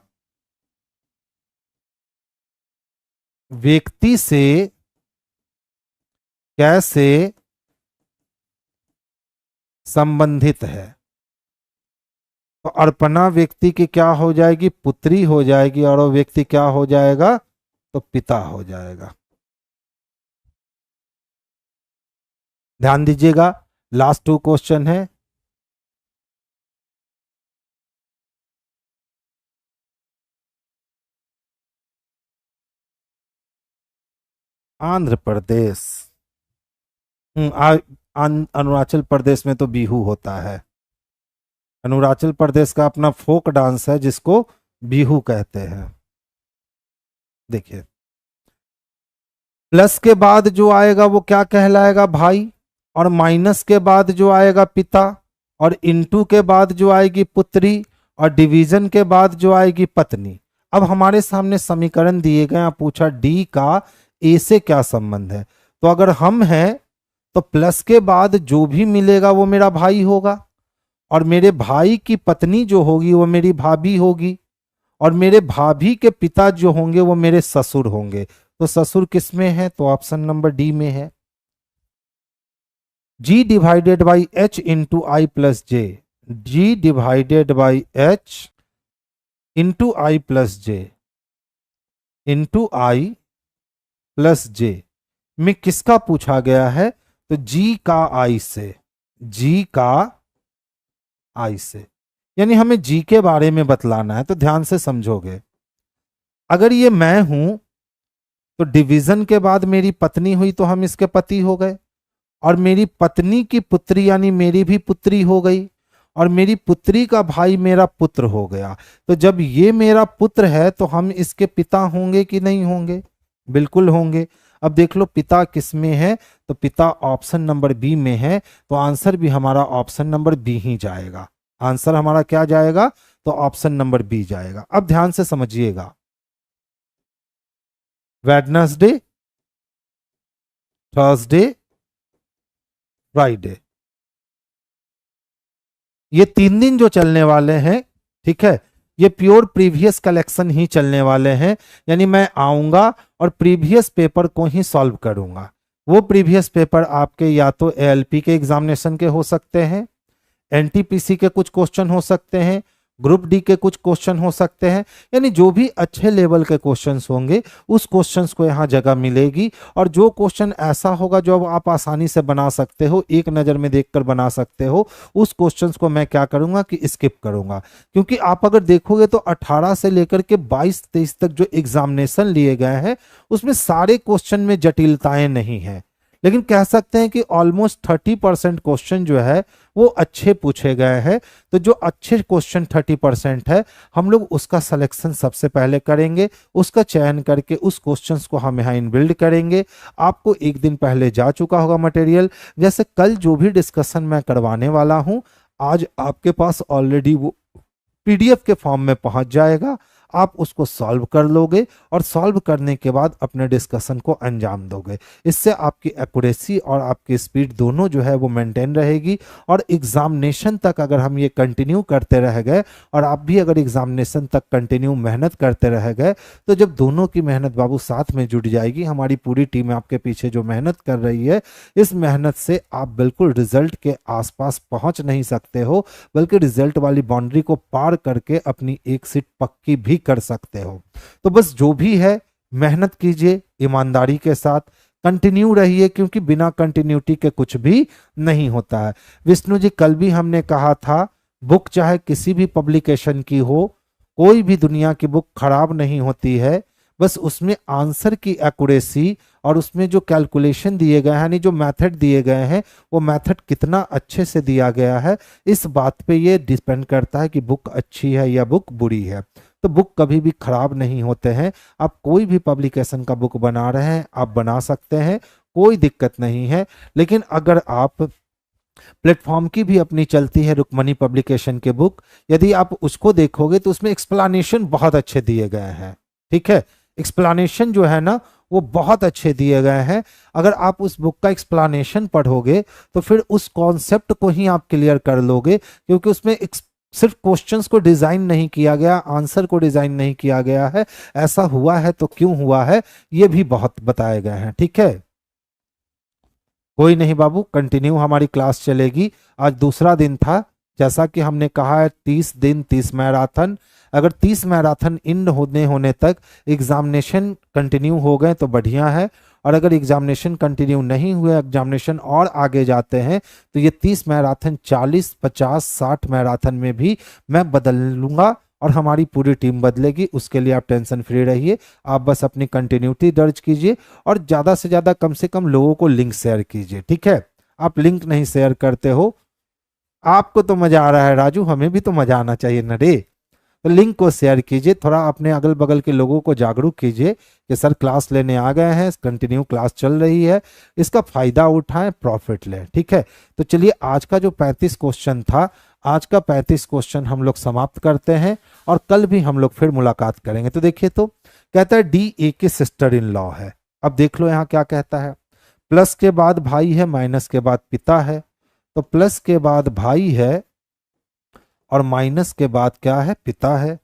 व्यक्ति से कैसे संबंधित है? तो अर्पणा व्यक्ति की क्या हो जाएगी? पुत्री हो जाएगी, और वो व्यक्ति क्या हो जाएगा? तो पिता हो जाएगा। ध्यान दीजिएगा, लास्ट 2 क्वेश्चन है। आंध्र प्रदेश, अरुणाचल प्रदेश में तो बिहू होता है। अरुणाचल प्रदेश का अपना फोक डांस है जिसको बिहू कहते हैं। देखिए, प्लस के बाद जो आएगा वो क्या कहलाएगा? भाई। और माइनस के बाद जो आएगा पिता, और इनटू के बाद जो आएगी पुत्री, और डिवीजन के बाद जो आएगी पत्नी। अब हमारे सामने समीकरण दिए गए हैं, पूछा डी का ए से क्या संबंध है। तो अगर हम हैं तो प्लस के बाद जो भी मिलेगा वो मेरा भाई होगा, और मेरे भाई की पत्नी जो होगी वो मेरी भाभी होगी, और मेरे भाभी के पिता जो होंगे वो मेरे ससुर होंगे। तो ससुर किस में है? तो ऑप्शन नंबर डी में है। G divided by H into I plus J, G divided by H into I plus J into I plus J में किसका पूछा गया है? तो G का I से, G का I से, यानी हमें G के बारे में बतलाना है। तो ध्यान से समझोगे, अगर ये मैं हूं तो डिवीजन के बाद मेरी पत्नी हुई तो हम इसके पति हो गए, और मेरी पत्नी की पुत्री यानी मेरी भी पुत्री हो गई, और मेरी पुत्री का भाई मेरा पुत्र हो गया। तो जब ये मेरा पुत्र है तो हम इसके पिता होंगे कि नहीं होंगे? बिल्कुल होंगे। अब देख लो पिता किस में है? तो पिता ऑप्शन नंबर बी में है। तो आंसर भी हमारा ऑप्शन नंबर बी ही जाएगा। आंसर हमारा क्या जाएगा? तो ऑप्शन नंबर बी जाएगा। अब ध्यान से समझिएगा, वेडनेसडे, थर्सडे, फ्राइडे, ये 3 दिन जो चलने वाले हैं, ठीक है, ये प्योर प्रीवियस कलेक्शन ही चलने वाले हैं। यानी मैं आऊंगा और प्रीवियस पेपर को ही सॉल्व करूंगा। वो प्रीवियस पेपर आपके या तो एएलपी के एग्जामिनेशन के हो सकते हैं, एनटीपीसी के कुछ क्वेश्चन हो सकते हैं, ग्रुप डी के कुछ क्वेश्चन हो सकते हैं, यानी जो भी अच्छे लेवल के क्वेश्चंस होंगे उस क्वेश्चंस को यहाँ जगह मिलेगी। और जो क्वेश्चन ऐसा होगा जो आप आसानी से बना सकते हो, एक नज़र में देखकर बना सकते हो, उस क्वेश्चंस को मैं क्या करूँगा कि स्किप करूँगा। क्योंकि आप अगर देखोगे तो 18 से लेकर के 22-23 तक जो एग्जामिनेशन लिए गए हैं उसमें सारे क्वेश्चन में जटिलताएँ नहीं हैं, लेकिन कह सकते हैं कि ऑलमोस्ट 30% क्वेश्चन जो है वो अच्छे पूछे गए हैं। तो जो अच्छे क्वेश्चन 30% है, हम लोग उसका सिलेक्शन सबसे पहले करेंगे, उसका चयन करके उस क्वेश्चंस को हम यहाँ इनबिल्ड करेंगे। आपको एक दिन पहले जा चुका होगा मटेरियल। जैसे कल जो भी डिस्कशन मैं करवाने वाला हूँ, आज आपके पास ऑलरेडी वो पीडीएफ के फॉर्म में पहुंच जाएगा। आप उसको सॉल्व कर लोगे और सॉल्व करने के बाद अपने डिस्कशन को अंजाम दोगे। इससे आपकी एक्यूरेसी और आपकी स्पीड दोनों जो है वो मेंटेन रहेगी। और एग्जामिनेशन तक अगर हम ये कंटिन्यू करते रह गए और आप भी अगर एग्जामिनेशन तक कंटिन्यू मेहनत करते रह गए, तो जब दोनों की मेहनत बाबू साथ में जुट जाएगी, हमारी पूरी टीम आपके पीछे जो मेहनत कर रही है, इस मेहनत से आप बिल्कुल रिजल्ट के आसपास पहुंच नहीं सकते हो, बल्कि रिजल्ट वाली बाउंड्री को पार करके अपनी एक सीट पक्की भी कर सकते हो। तो बस जो भी है मेहनत कीजिए, ईमानदारी के साथ कंटिन्यू रहिए, क्योंकि बिना कंटिन्यूटी के कुछ भी नहीं होता है। विष्णु जी, कल भी हमने कहा था बुक चाहे किसी भी पब्लिकेशन की हो, कोई भी दुनिया की बुक खराब नहीं होती है, बस उसमें आंसर की एक्यूरेसी और उसमें जो कैलकुलेशन दिए गए हैं, यानी जो मेथड दिए गए हैं, वो मेथड कितना अच्छे से दिया गया है, इस बात पे ये डिपेंड करता है कि बुक अच्छी है या बुक बुरी है। तो बुक कभी भी खराब नहीं होते हैं। आप कोई भी पब्लिकेशन का बुक बना रहे हैं, आप बना सकते हैं, कोई दिक्कत नहीं है। लेकिन अगर आप प्लेटफॉर्म की भी अपनी चलती है रुक्मणी पब्लिकेशन के बुक, यदि आप उसको देखोगे तो उसमें एक्सप्लेनेशन बहुत अच्छे दिए गए हैं। ठीक है, एक्सप्लेनेशन जो है ना वो बहुत अच्छे दिए गए हैं। अगर आप उस बुक का एक्सप्लेनेशन पढ़ोगे तो फिर उस कॉन्सेप्ट को ही आप क्लियर कर लोगे, क्योंकि उसमें सिर्फ क्वेश्चंस को डिजाइन नहीं किया गया, आंसर को डिजाइन नहीं किया गया है, ऐसा हुआ है तो क्यों हुआ है ये भी बहुत बताए गए हैं। ठीक है, कोई नहीं बाबू, कंटिन्यू हमारी क्लास चलेगी। आज दूसरा दिन था, जैसा कि हमने कहा है 30 दिन 30 मैराथन। अगर 30 मैराथन इन होने तक एग्जामिनेशन कंटिन्यू हो गए तो बढ़िया है, और अगर एग्जामिनेशन कंटिन्यू नहीं हुए, एग्जामिनेशन और आगे जाते हैं तो ये 30 मैराथन 40 50 60 मैराथन में भी मैं बदल लूंगा और हमारी पूरी टीम बदलेगी। उसके लिए आप टेंशन फ्री रहिए, आप बस अपनी कंटिन्यूटी दर्ज कीजिए और ज़्यादा से ज़्यादा कम से कम लोगों को लिंक शेयर कीजिए। ठीक है, आप लिंक नहीं शेयर करते हो, आपको तो मजा आ रहा है राजू, हमें भी तो मजा आना चाहिए न रे। तो लिंक को शेयर कीजिए, थोड़ा अपने अगल बगल के लोगों को जागरूक कीजिए कि सर क्लास लेने आ गए हैं, कंटिन्यू क्लास चल रही है, इसका फायदा उठाएं, प्रॉफिट लें। ठीक है, तो चलिए आज का जो 35 क्वेश्चन था, आज का 35 क्वेश्चन हम लोग समाप्त करते हैं और कल भी हम लोग फिर मुलाकात करेंगे। तो देखिए, तो कहता है डी ए की सिस्टर इन लॉ है। अब देख लो यहाँ क्या कहता है, प्लस के बाद भाई है, माइनस के बाद पिता है। तो प्लस के बाद भाई है और माइनस के बाद क्या है, पिता है।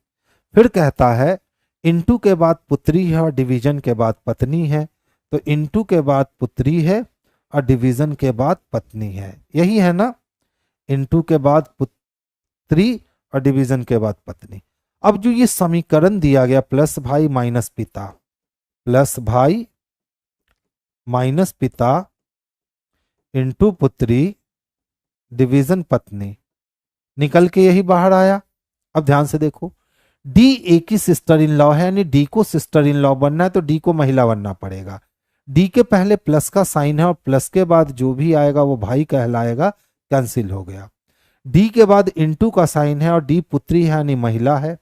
फिर कहता है इनटू के बाद पुत्री है और डिवीजन के बाद पत्नी है। तो इनटू के बाद पुत्री है और डिवीजन के बाद पत्नी है, यही है ना, इनटू के बाद पुत्री और डिवीजन के बाद पत्नी। अब जो ये समीकरण दिया गया प्लस भाई माइनस पिता, प्लस भाई माइनस पिता इनटू पुत्री डिवीजन पत्नी, निकल के यही बाहर आया। अब ध्यान से देखो, डी ए की सिस्टर इन लॉ है, यानी डी को सिस्टर इन लॉ बनना है तो डी को महिला बनना पड़ेगा। डी के पहले प्लस का साइन है और प्लस के बाद जो भी आएगा वो भाई कहलाएगा, कैंसिल हो गया। डी के बाद इनटू का साइन है और डी पुत्री है यानी महिला है।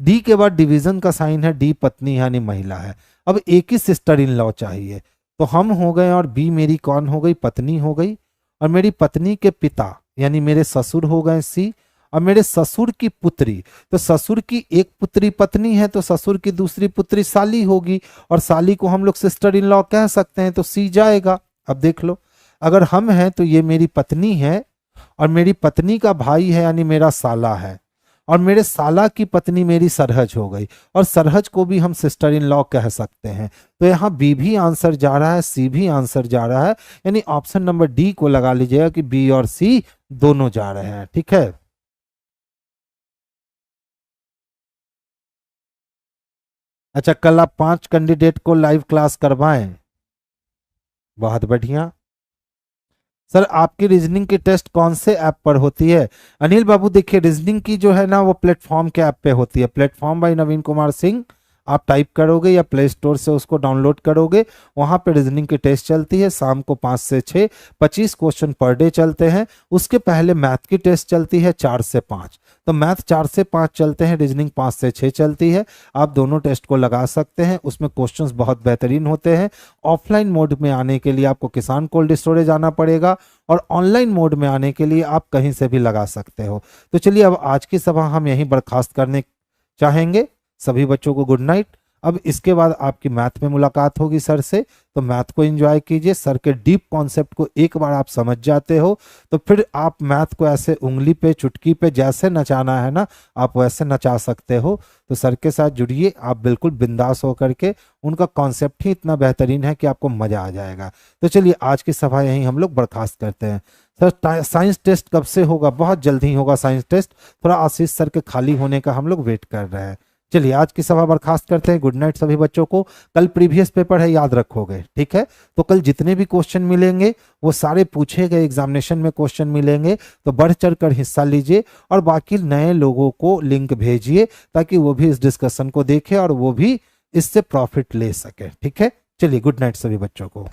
डी के बाद डिवीजन का साइन है, डी पत्नी है यानी महिला है। अब ए की सिस्टर इन लॉ चाहिए, तो हम हो गए और बी मेरी कौन हो गई, पत्नी हो गई, और मेरी पत्नी के पिता यानी मेरे ससुर हो गए सी, और मेरे ससुर की पुत्री, तो ससुर की एक पुत्री पत्नी है तो ससुर की दूसरी पुत्री साली होगी, और साली को हम लोग सिस्टर इन लॉ कह सकते हैं, तो सी जाएगा। अब देख लो, अगर हम हैं तो ये मेरी पत्नी है और मेरी पत्नी का भाई है यानी मेरा साला है, और मेरे साला की पत्नी मेरी सरहज हो गई, और सरहज को भी हम सिस्टर इन लॉ कह सकते हैं। तो यहाँ बी भी आंसर जा रहा है, सी भी आंसर जा रहा है, यानी ऑप्शन नंबर डी को लगा लीजिएगा कि बी और सी दोनों जा रहे हैं। ठीक है, अच्छा कल आप 5 कैंडिडेट को लाइव क्लास करवाएं, बहुत बढ़िया। सर आपकी रीजनिंग की टेस्ट कौन से ऐप पर होती है? अनिल बाबू देखिए, रीजनिंग की जो है ना वो प्लेटफॉर्म के ऐप पे होती है, प्लेटफॉर्म बाय नवीन कुमार सिंह, आप टाइप करोगे या प्ले स्टोर से उसको डाउनलोड करोगे, वहां पे रीजनिंग की टेस्ट चलती है, शाम को 5 से 6 25 क्वेश्चन पर डे चलते हैं। उसके पहले मैथ की टेस्ट चलती है 4 से 5, तो मैथ 4 से 5 चलते हैं, रीजनिंग 5 से 6 चलती है। आप दोनों टेस्ट को लगा सकते हैं, उसमें क्वेश्चंस बहुत बेहतरीन होते हैं। ऑफलाइन मोड में आने के लिए आपको किसान कोल्ड स्टोरेज आना पड़ेगा, और ऑनलाइन मोड में आने के लिए आप कहीं से भी लगा सकते हो। तो चलिए अब आज की सभा हम यहीं बर्खास्त करने चाहेंगे। सभी बच्चों को गुड नाइट। अब इसके बाद आपकी मैथ में मुलाकात होगी सर से, तो मैथ को एंजॉय कीजिए। सर के डीप कॉन्सेप्ट को एक बार आप समझ जाते हो तो फिर आप मैथ को ऐसे उंगली पे चुटकी पे जैसे नचाना है ना, आप वैसे नचा सकते हो। तो सर के साथ जुड़िए, आप बिल्कुल बिंदास होकर के, उनका कॉन्सेप्ट ही इतना बेहतरीन है कि आपको मजा आ जाएगा। तो चलिए आज की सभा यहीं हम लोग बर्खास्त करते हैं। सर साइंस टेस्ट कब से होगा? बहुत जल्दी होगा साइंस टेस्ट, थोड़ा आशीष सर के खाली होने का हम लोग वेट कर रहे हैं। चलिए आज की सभा बर्खास्त करते हैं। गुड नाइट सभी बच्चों को। कल प्रीवियस पेपर है, याद रखोगे, ठीक है? तो कल जितने भी क्वेश्चन मिलेंगे वो सारे पूछे गए एग्जामिनेशन में क्वेश्चन मिलेंगे, तो बढ़ चढ़ कर हिस्सा लीजिए और बाकी नए लोगों को लिंक भेजिए ताकि वो भी इस डिस्कशन को देखें और वो भी इससे प्रॉफिट ले सके। ठीक है, चलिए गुड नाइट सभी बच्चों को।